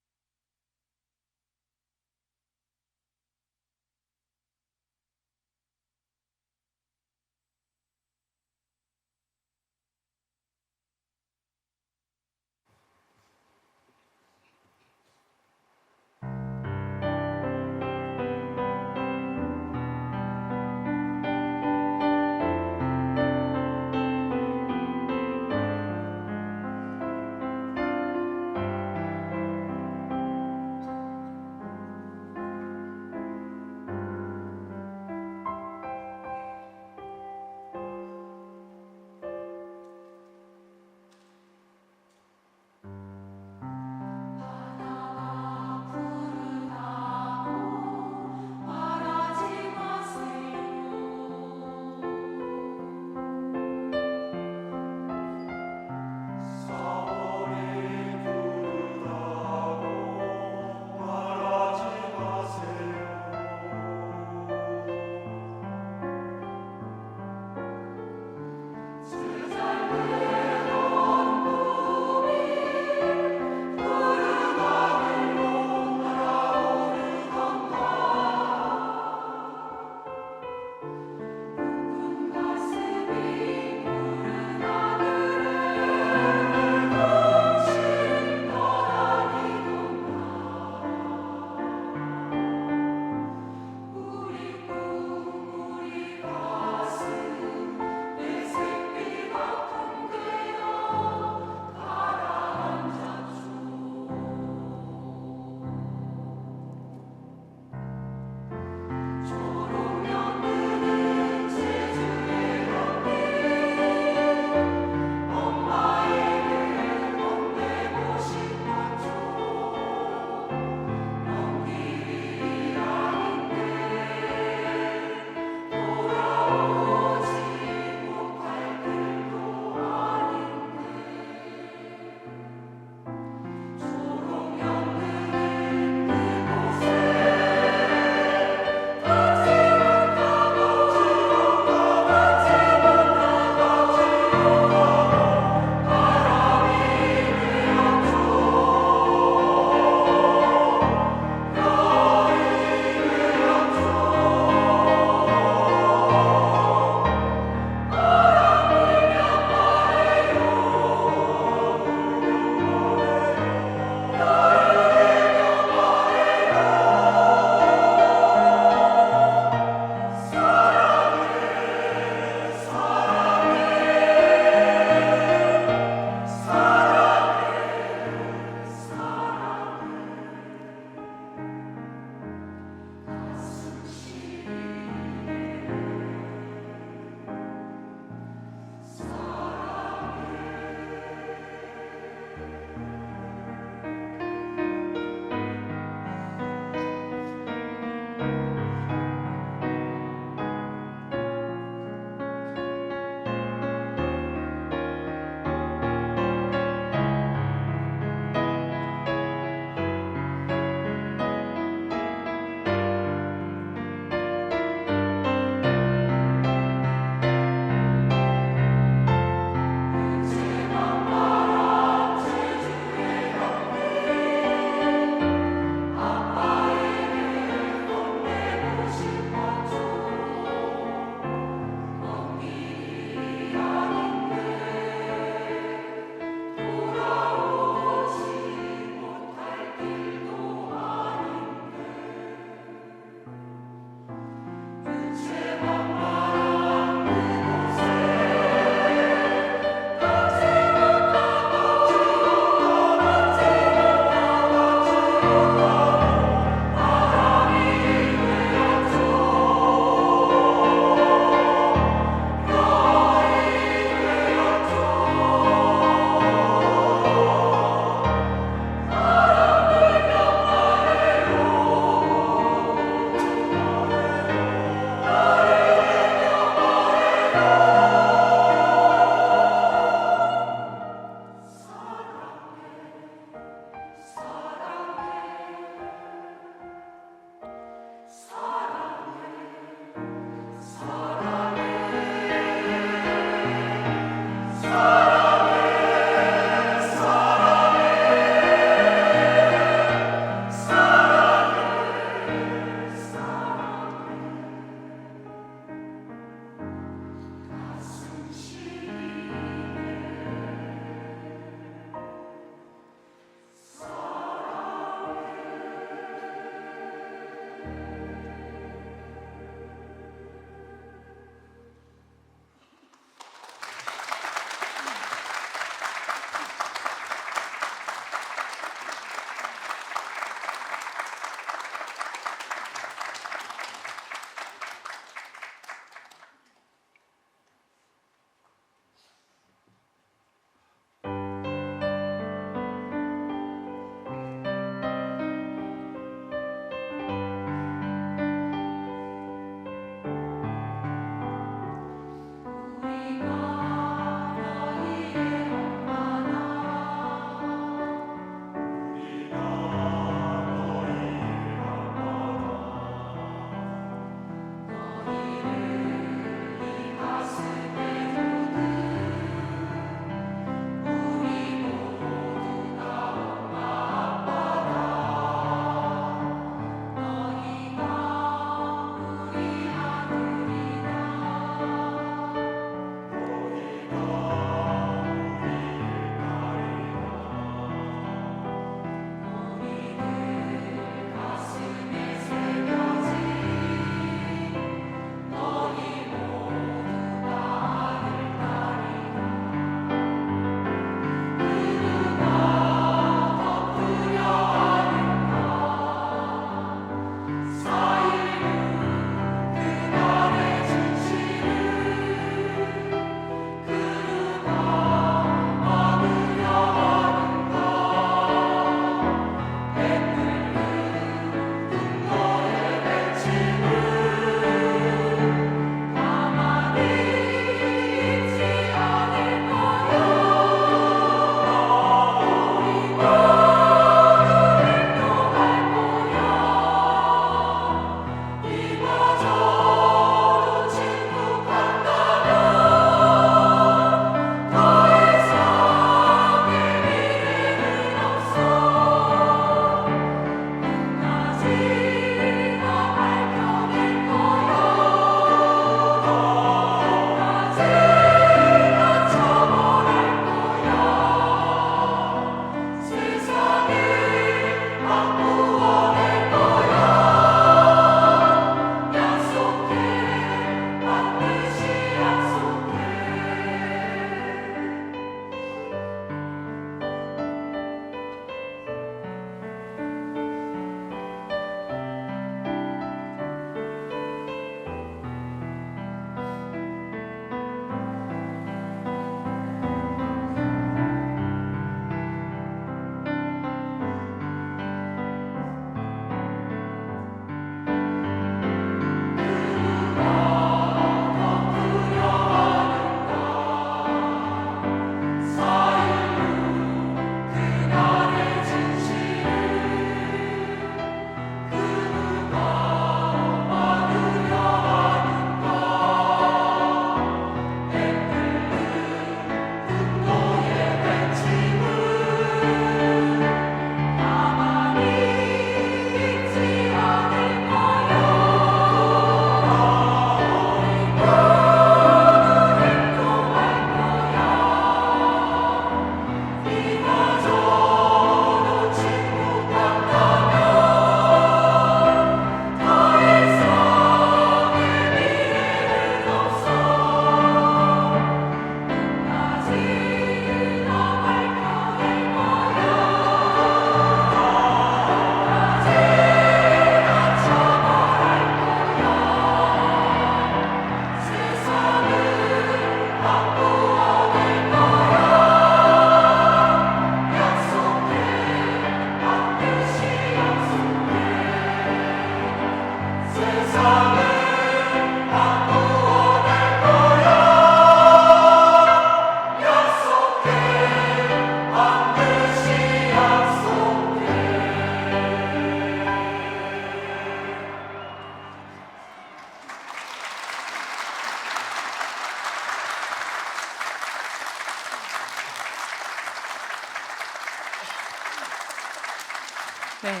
네.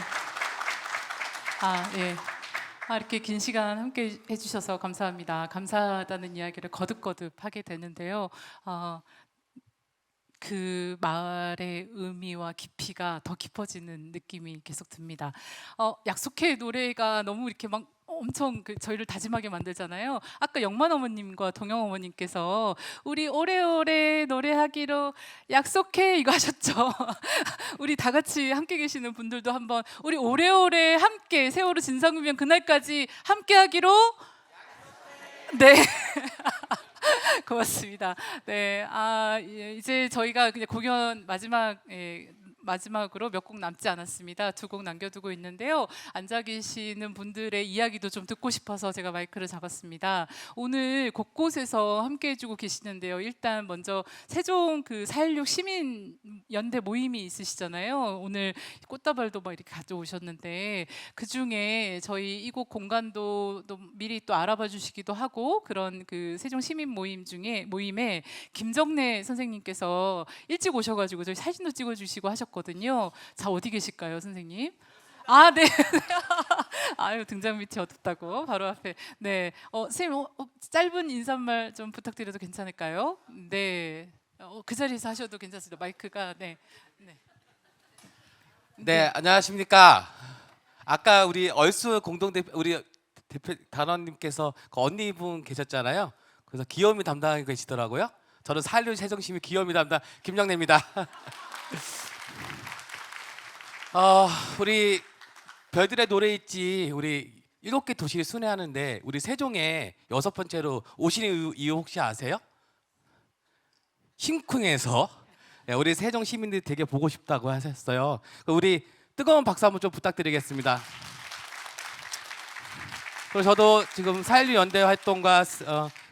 예. 이렇게 긴 시간 함께 해주셔서 감사합니다. 감사하다는 이야기를 거듭거듭 하게 되는데요. 그 말의 의미와 깊이가 더 깊어지는 느낌이 계속 듭니다. 약속해 노래가 너무 이렇게 막 엄청 저희를 다짐하게 만들잖아요. 아까 영만 어머님과 동영 어머님께서 우리 오래오래 노래하기로 약속해 이거 하셨죠. 우리 다 같이 함께 계시는 분들도 한번 우리 오래오래 함께 세월호 진상규명 그날까지 함께 하기로 네. 고맙습니다. 네, 이제 저희가 그냥 공연 마지막으로 몇 곡 남지 않았습니다. 2곡 남겨두고 있는데요. 앉아 계시는 분들의 이야기도 좀 듣고 싶어서 제가 마이크를 잡았습니다. 오늘 곳곳에서 함께 해주고 계시는데요. 일단 먼저 세종 4.16 시민 연대 모임이 있으시잖아요. 오늘 꽃다발도 막 이렇게 가져오셨는데 그 중에 저희 이곳 공간도 또 미리 또 알아봐 주시기도 하고 그런 세종 시민 모임에 김정래 선생님께서 일찍 오셔가지고 저희 사진도 찍어주시고 하셨거든요. 자, 어디 계실까요, 선생님? 네. 아유, 등장 밑이 어둡다고 바로 앞에. 네, 선생님 짧은 인사말 좀 부탁드려도 괜찮을까요? 네, 그 자리에서 하셔도 괜찮습니다. 마이크가 네, 안녕하십니까. 아까 우리 얼수 공동대표 우리 대표 단원님께서 그 언니분 계셨잖아요. 그래서 기염이 담당하고 계시더라고요. 저는 4.16 세종시민 기염이 담당 김정래입니다. 우리 별들의 노래 있지 우리 7개 도시를 순회하는데 우리 세종에 6번째로 오시는 이유 혹시 아세요? 심쿵해서 우리 세종 시민들이 되게 보고 싶다고 하셨어요. 우리 뜨거운 박수 한번 좀 부탁드리겠습니다. 그리고 저도 지금 4.16 연대 활동과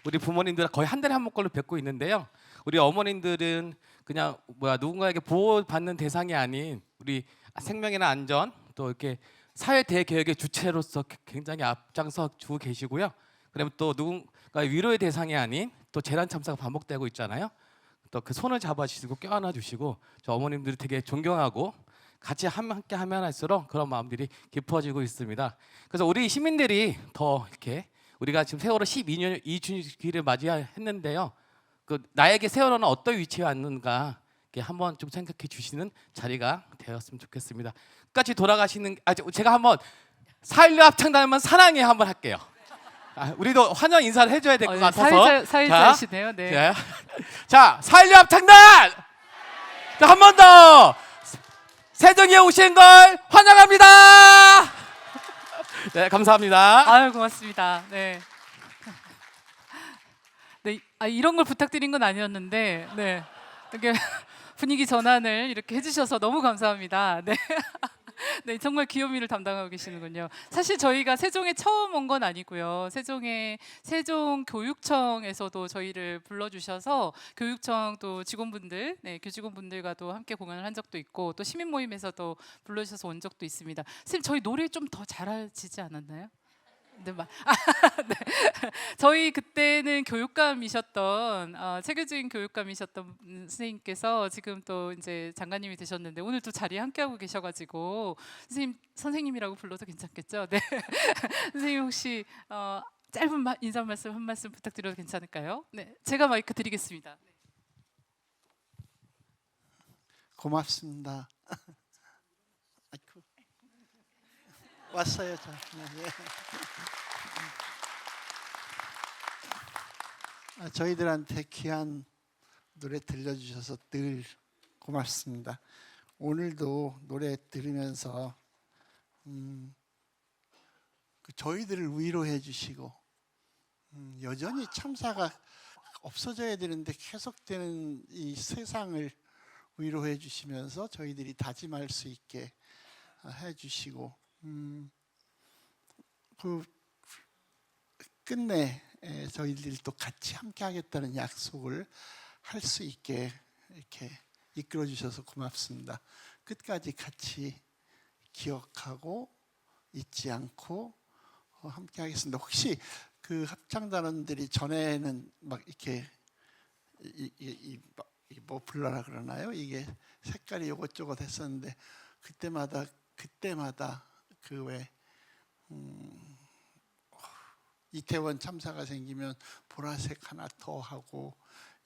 우리 부모님들 거의 한 달에 한 번꼴로 뵙고 있는데요. 우리 어머님들은 그냥 누군가에게 보호받는 대상이 아닌 우리 생명이나 안전 또 이렇게 사회 대개혁의 주체로서 굉장히 앞장서 주고 계시고요. 그다음에 또 누군가 위로의 대상이 아닌 또 재난 참사가 반복되고 있잖아요. 또 그 손을 잡아주시고 껴안아 주시고 저 어머님들이 되게 존경하고 같이 함께 하면 할수록 그런 마음들이 깊어지고 있습니다. 그래서 우리 시민들이 더 이렇게 우리가 지금 세월호 12년 2주기를 맞이했는데요. 나에게 세월호는 어떤 위치에 왔는가 한번 좀 생각해 주시는 자리가 되었으면 좋겠습니다. 끝까지 돌아가시는 제가 한번 4.16 합창단만 사랑해 한번 할게요. 우리도 환영 인사를 해줘야 될 것 같아서 사회자시네요. 네. 자, 4.16 합창단 한 번 더 세종에 오신 걸 환영합니다. 네, 감사합니다. 아유, 고맙습니다. 네. 네, 이런 걸 부탁드린 건 아니었는데, 네, 이렇게 분위기 전환을 이렇게 해주셔서 너무 감사합니다. 네. 네, 정말 귀요미를 담당하고 계시는군요. 사실 저희가 세종에 처음 온 건 아니고요. 세종 교육청에서도 저희를 불러주셔서 교육청 또 직원분들, 교직원분들과도 함께 공연을 한 적도 있고 또 시민 모임에서도 불러주셔서 온 적도 있습니다. 선생님, 저희 노래 좀 더 잘하시지 않았나요? 네. 저희 그때는 교육감이셨던 체계적인 교육감이셨던 선생님께서 지금 또 이제 장관님이 되셨는데 오늘 또 자리에 함께하고 계셔가지고 선생님이라고 불러도 괜찮겠죠? 네. 선생님 혹시 짧은 인사 말씀 한 말씀 부탁드려도 괜찮을까요? 네, 제가 마이크 드리겠습니다. 고맙습니다. 왔어요, 저. 저희들한테 귀한 노래 들려주셔서 늘 고맙습니다. 오늘도 노래 들으면서 저희들을 위로해 주시고 여전히 참사가 없어져야 되는데 계속되는 이 세상을 위로해 주시면서 저희들이 다짐할 수 있게 해 주시고 끝내 저희들이 또 같이 함께 하겠다는 약속을 할 수 있게 이렇게 이끌어 주셔서 고맙습니다. 끝까지 같이 기억하고 잊지 않고 함께 하겠습니다. 혹시 그 합창단원들이 전에는 막 이렇게 뭐 불러라 그러나요? 이게 색깔이 요것저것 했었는데 그때마다 그 왜 이태원 참사가 생기면 보라색 하나 더 하고,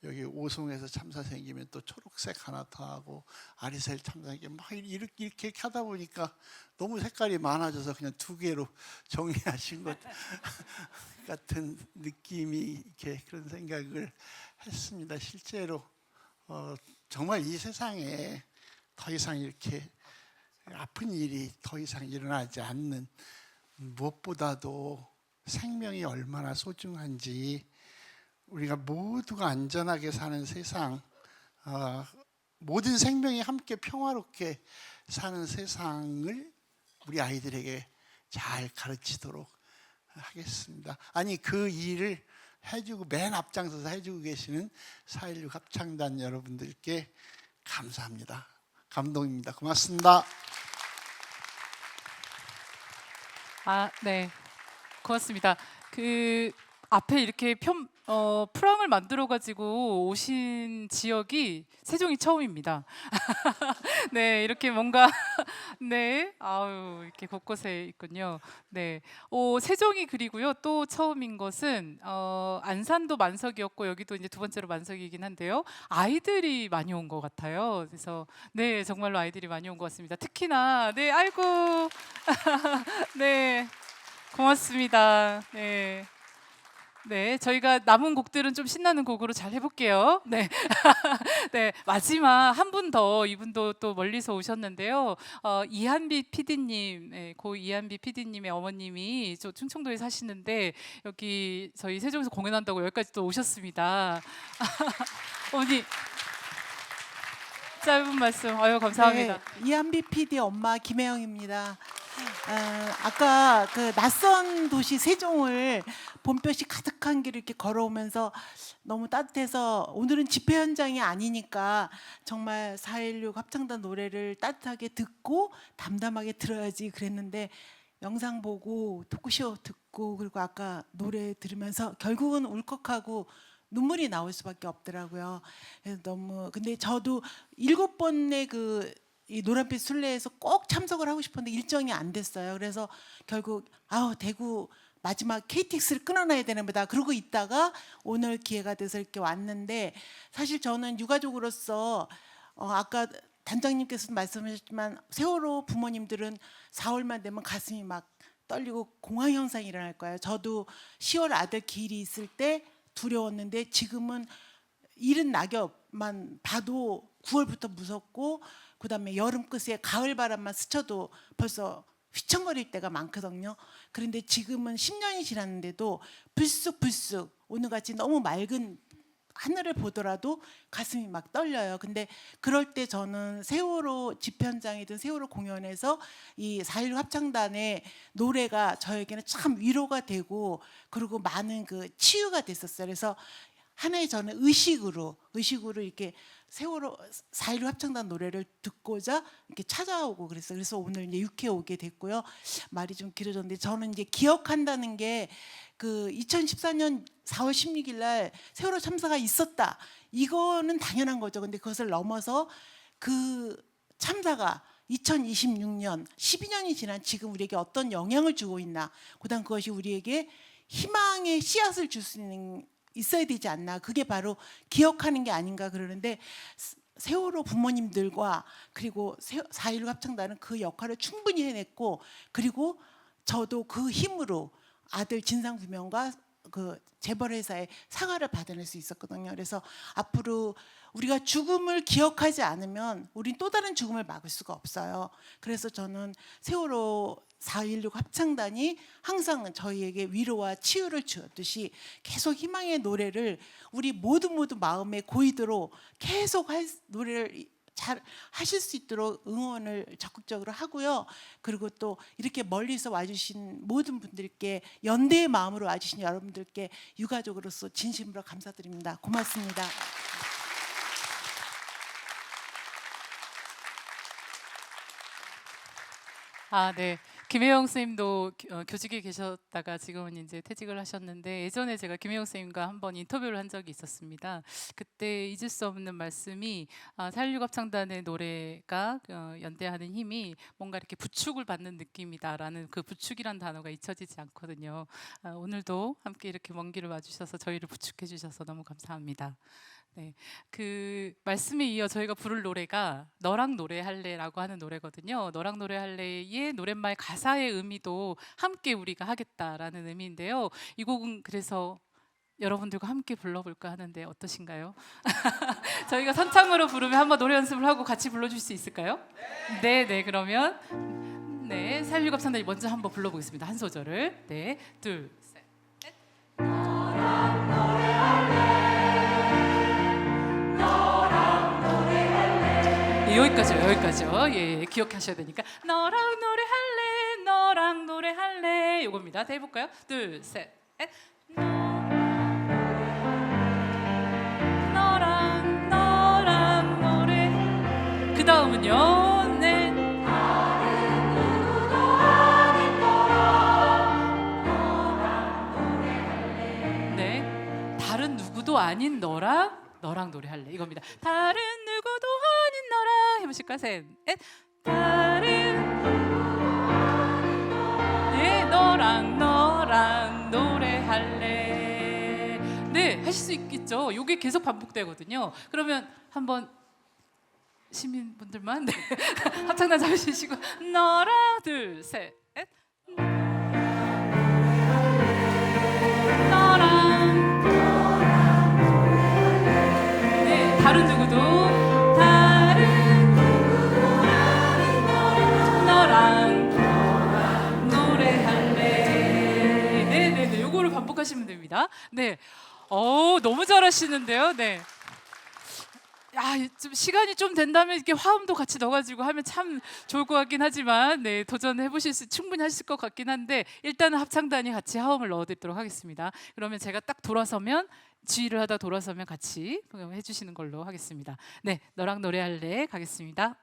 여기 오송에서 참사 생기면 또 초록색 하나 더 하고, 아리셀 참사 생기면 막 이렇게 하다 보니까 너무 색깔이 많아져서 그냥 2개로 정리하신 것 같은 느낌이, 이렇게 그런 생각을 했습니다. 실제로 정말 이 세상에 더 이상 이렇게 아픈 일이 더 이상 일어나지 않는, 무엇보다도 생명이 얼마나 소중한지, 우리가 모두가 안전하게 사는 세상, 모든 생명이 함께 평화롭게 사는 세상을 우리 아이들에게 잘 가르치도록 하겠습니다. 아니, 그 일을 해주고 맨 앞장서서 해주고 계시는 4.16 합창단 여러분들께 감사합니다. 감동입니다. 고맙습니다. 네. 고맙습니다. 그 앞에 이렇게 프랑을 만들어 가지고 오신 지역이 세종이 처음입니다. 네, 이렇게 뭔가 네, 아유, 이렇게 곳곳에 있군요. 네, 세종이 그리고요 또 처음인 것은 안산도 만석이었고 여기도 이제 2번째로 만석이긴 한데요. 아이들이 많이 온 것 같아요. 그래서 네, 정말로 아이들이 많이 온 것 같습니다. 특히나 네, 아이고, 네. 고맙습니다. 네. 네, 저희가 남은 곡들은 좀 신나는 곡으로 잘 해볼게요. 네, 네, 마지막 한 분 더, 이분도 또 멀리서 오셨는데요. 이한비 PD님, 네, 고 이한비 PD님의 어머님이 저 충청도에 사시는데 여기 저희 세종에서 공연한다고 여기까지 또 오셨습니다. 어머니, 짧은 말씀, 아유 감사합니다. 네, 이한비 PD 엄마 김혜영입니다. 아까 그 낯선 도시 세종을 봄볕이 가득한 길을 이렇게 걸어오면서 너무 따뜻해서, 오늘은 집회 현장이 아니니까 정말 4.16 합창단 노래를 따뜻하게 듣고 담담하게 들어야지 그랬는데, 영상 보고 토크쇼 듣고 그리고 아까 노래 들으면서 결국은 울컥하고 눈물이 나올 수밖에 없더라고요. 그래서 너무, 근데 저도 7번의 이 노란빛 순례에서 꼭 참석을 하고 싶었는데 일정이 안 됐어요. 그래서 결국 대구 마지막 KTX를 끊어놔야 되는 거다 그러고 있다가 오늘 기회가 돼서 이렇게 왔는데, 사실 저는 유가족으로서 아까 단장님께서도 말씀하셨지만 세월호 부모님들은 4월만 되면 가슴이 막 떨리고 공황 현상이 일어날 거예요. 저도 10월 아들 기일이 있을 때 두려웠는데 지금은 이른 낙엽만 봐도 9월부터 무섭고, 그다음에 여름 끝에 가을 바람만 스쳐도 벌써 휘청거릴 때가 많거든요. 그런데 지금은 10년이 지났는데도 불쑥불쑥 오늘같이 너무 맑은 하늘을 보더라도 가슴이 막 떨려요. 근데 그럴 때 저는 세월호 집회 현장이든 세월호 공연에서 이 4.16 합창단의 노래가 저에게는 참 위로가 되고, 그리고 많은 그 치유가 됐었어요. 그래서 하나의 저는 의식으로 이렇게 세월호 4.16 합창단 노래를 듣고자 이렇게 찾아오고 그랬어요. 그래서 오늘 이제 6회 오게 됐고요. 말이 좀 길어졌는데, 저는 이제 기억한다는 게 그 2014년 4월 16일 날 세월호 참사가 있었다, 이거는 당연한 거죠. 근데 그것을 넘어서 그 참사가 2026년 12년이 지난 지금 우리에게 어떤 영향을 주고 있나, 그다음 그것이 우리에게 희망의 씨앗을 줄 수 있어야 되지 않나, 그게 바로 기억하는 게 아닌가 그러는데, 세월호 부모님들과 그리고 4.16 합창단은 그 역할을 충분히 해냈고, 그리고 저도 그 힘으로 아들 진상규명과 그 재벌회사의 사과를 받아낼 수 있었거든요. 그래서 앞으로 우리가 죽음을 기억하지 않으면 우린 또 다른 죽음을 막을 수가 없어요. 그래서 저는 세월호 4.16 합창단이 항상 저희에게 위로와 치유를 주었듯이 계속 희망의 노래를 우리 모두 마음에 고이도록 계속 할 노래를 잘 하실 수 있도록 응원을 적극적으로 하고요. 그리고 또 이렇게 멀리서 와주신 모든 분들께 연대의 마음으로 와주신 여러분들께 유가족으로서 진심으로 감사드립니다. 고맙습니다. 아, 네. 김혜영 선생님도 교직에 계셨다가 지금은 이제 퇴직을 하셨는데 예전에 제가 김혜영 선생님과 한번 인터뷰를 한 적이 있었습니다. 그때 잊을 수 없는 말씀이 4.16 합창단의 노래가 연대하는 힘이 뭔가 이렇게 부축을 받는 느낌이다라는 그 부축이란 단어가 잊혀지지 않거든요. 오늘도 함께 이렇게 먼 길을 와주셔서 저희를 부축해 주셔서 너무 감사합니다. 네, 그 말씀에 이어 저희가 부를 노래가 너랑 노래할래라고 하는 노래거든요. 너랑 노래할래의 노랫말 가사의 의미도 함께 우리가 하겠다라는 의미인데요. 이 곡은 그래서 여러분들과 함께 불러볼까 하는데 어떠신가요? 저희가 선창으로 부르면 한번 노래 연습을 하고 같이 불러줄 수 있을까요? 네, 네, 그러면 네, 4.16 합창단이 먼저 한번 불러보겠습니다. 한 소절을. 네, 둘, 셋, 넷. 너랑 노래할래. 여기까지요. 예, 기억하셔야 되니까 너랑 노래할래, 너랑 노래할래. 요겁니다. 다 해볼까요? 둘, 셋, 넷. 너랑 노래. 그 다음은요. 네. 다른 누구도 아닌 너랑 노래할래. 네. 다른 누구도 아닌 너랑 노래할래. 이겁니다. 다른 누구도 아닌 너랑 해보실까? 셋, 넷. 다른 네, 너랑 노래할래. 네, 하실 수 있겠죠. 이게 계속 반복되거든요. 그러면 한번 시민분들만 네. 합창단 잡으시고 너랑 둘, 셋, 넷. 너랑 네, 다른 누구도 너랑 노래할래. 네네네, 요거를 반복하시면 됩니다. 네, 너무 잘하시는데요. 네. 좀 시간이 좀 된다면 이렇게 화음도 같이 넣어가지고 하면 참 좋을 것 같긴 하지만, 네, 도전해 보실 수 충분히 하실 것 같긴 한데 일단은 합창단이 같이 화음을 넣어드리도록 하겠습니다. 그러면 제가 딱 돌아서면 지휘를 하다 돌아서면 같이 해주시는 걸로 하겠습니다. 네, 너랑 노래할래 가겠습니다.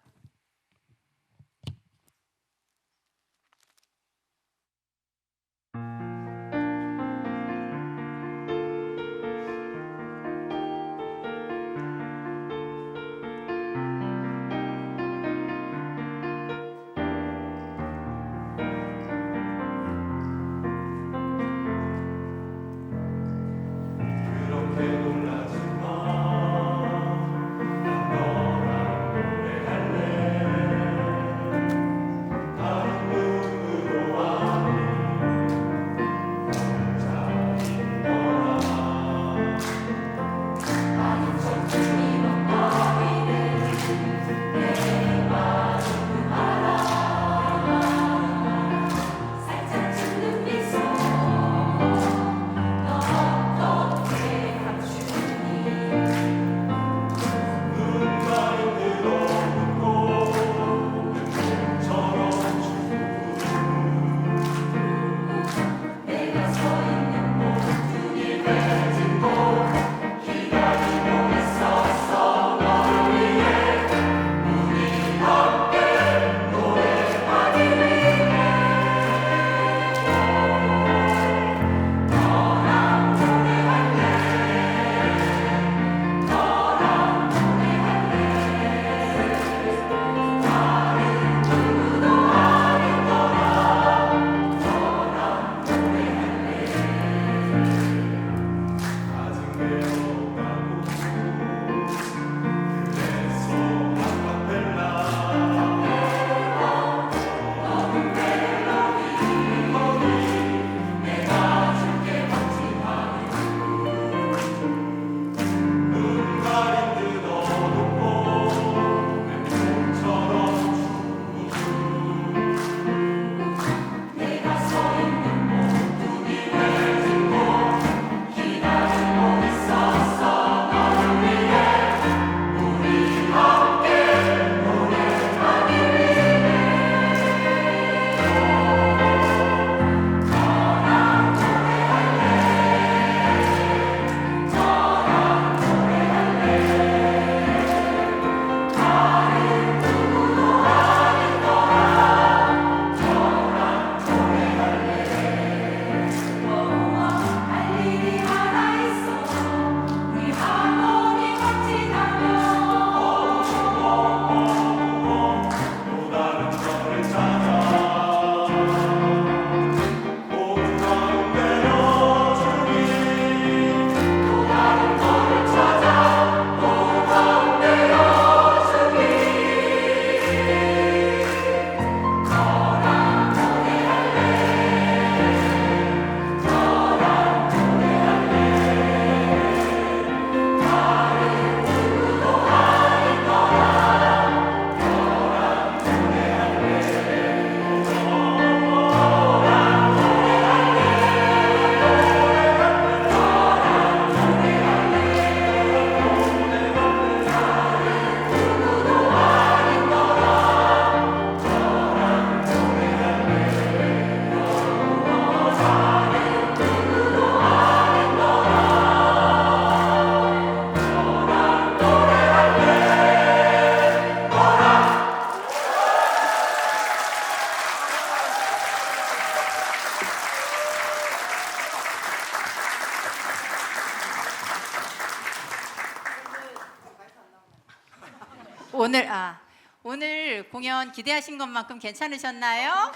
오늘 공연 기대하신 것만큼 괜찮으셨나요?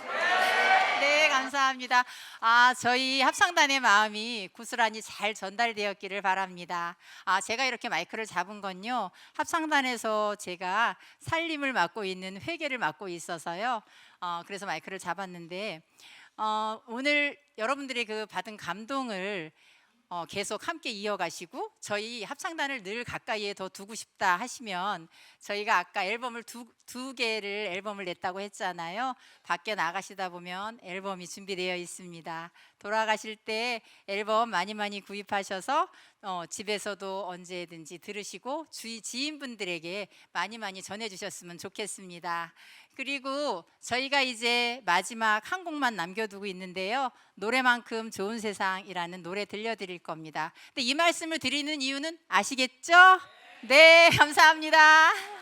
네, 감사합니다. 저희 합창단의 마음이 고스란히 잘 전달되었기를 바랍니다. 제가 이렇게 마이크를 잡은 건요, 합창단에서 제가 살림을 맡고 있는 회계를 맡고 있어서요. 그래서 마이크를 잡았는데 오늘 여러분들이 그 받은 감동을 계속 함께 이어가시고 저희 합창단을 늘 가까이에 더 두고 싶다 하시면 저희가 아까 앨범을 두 개를 앨범을 냈다고 했잖아요. 밖에 나가시다 보면 앨범이 준비되어 있습니다. 돌아가실 때 앨범 많이 구입하셔서 집에서도 언제든지 들으시고 주위 지인분들에게 많이 전해주셨으면 좋겠습니다. 그리고 저희가 이제 마지막 한 곡만 남겨두고 있는데요. 노래만큼 좋은 세상이라는 노래 들려드릴 겁니다. 근데 이 말씀을 드리는 이유는 아시겠죠? 네, 감사합니다.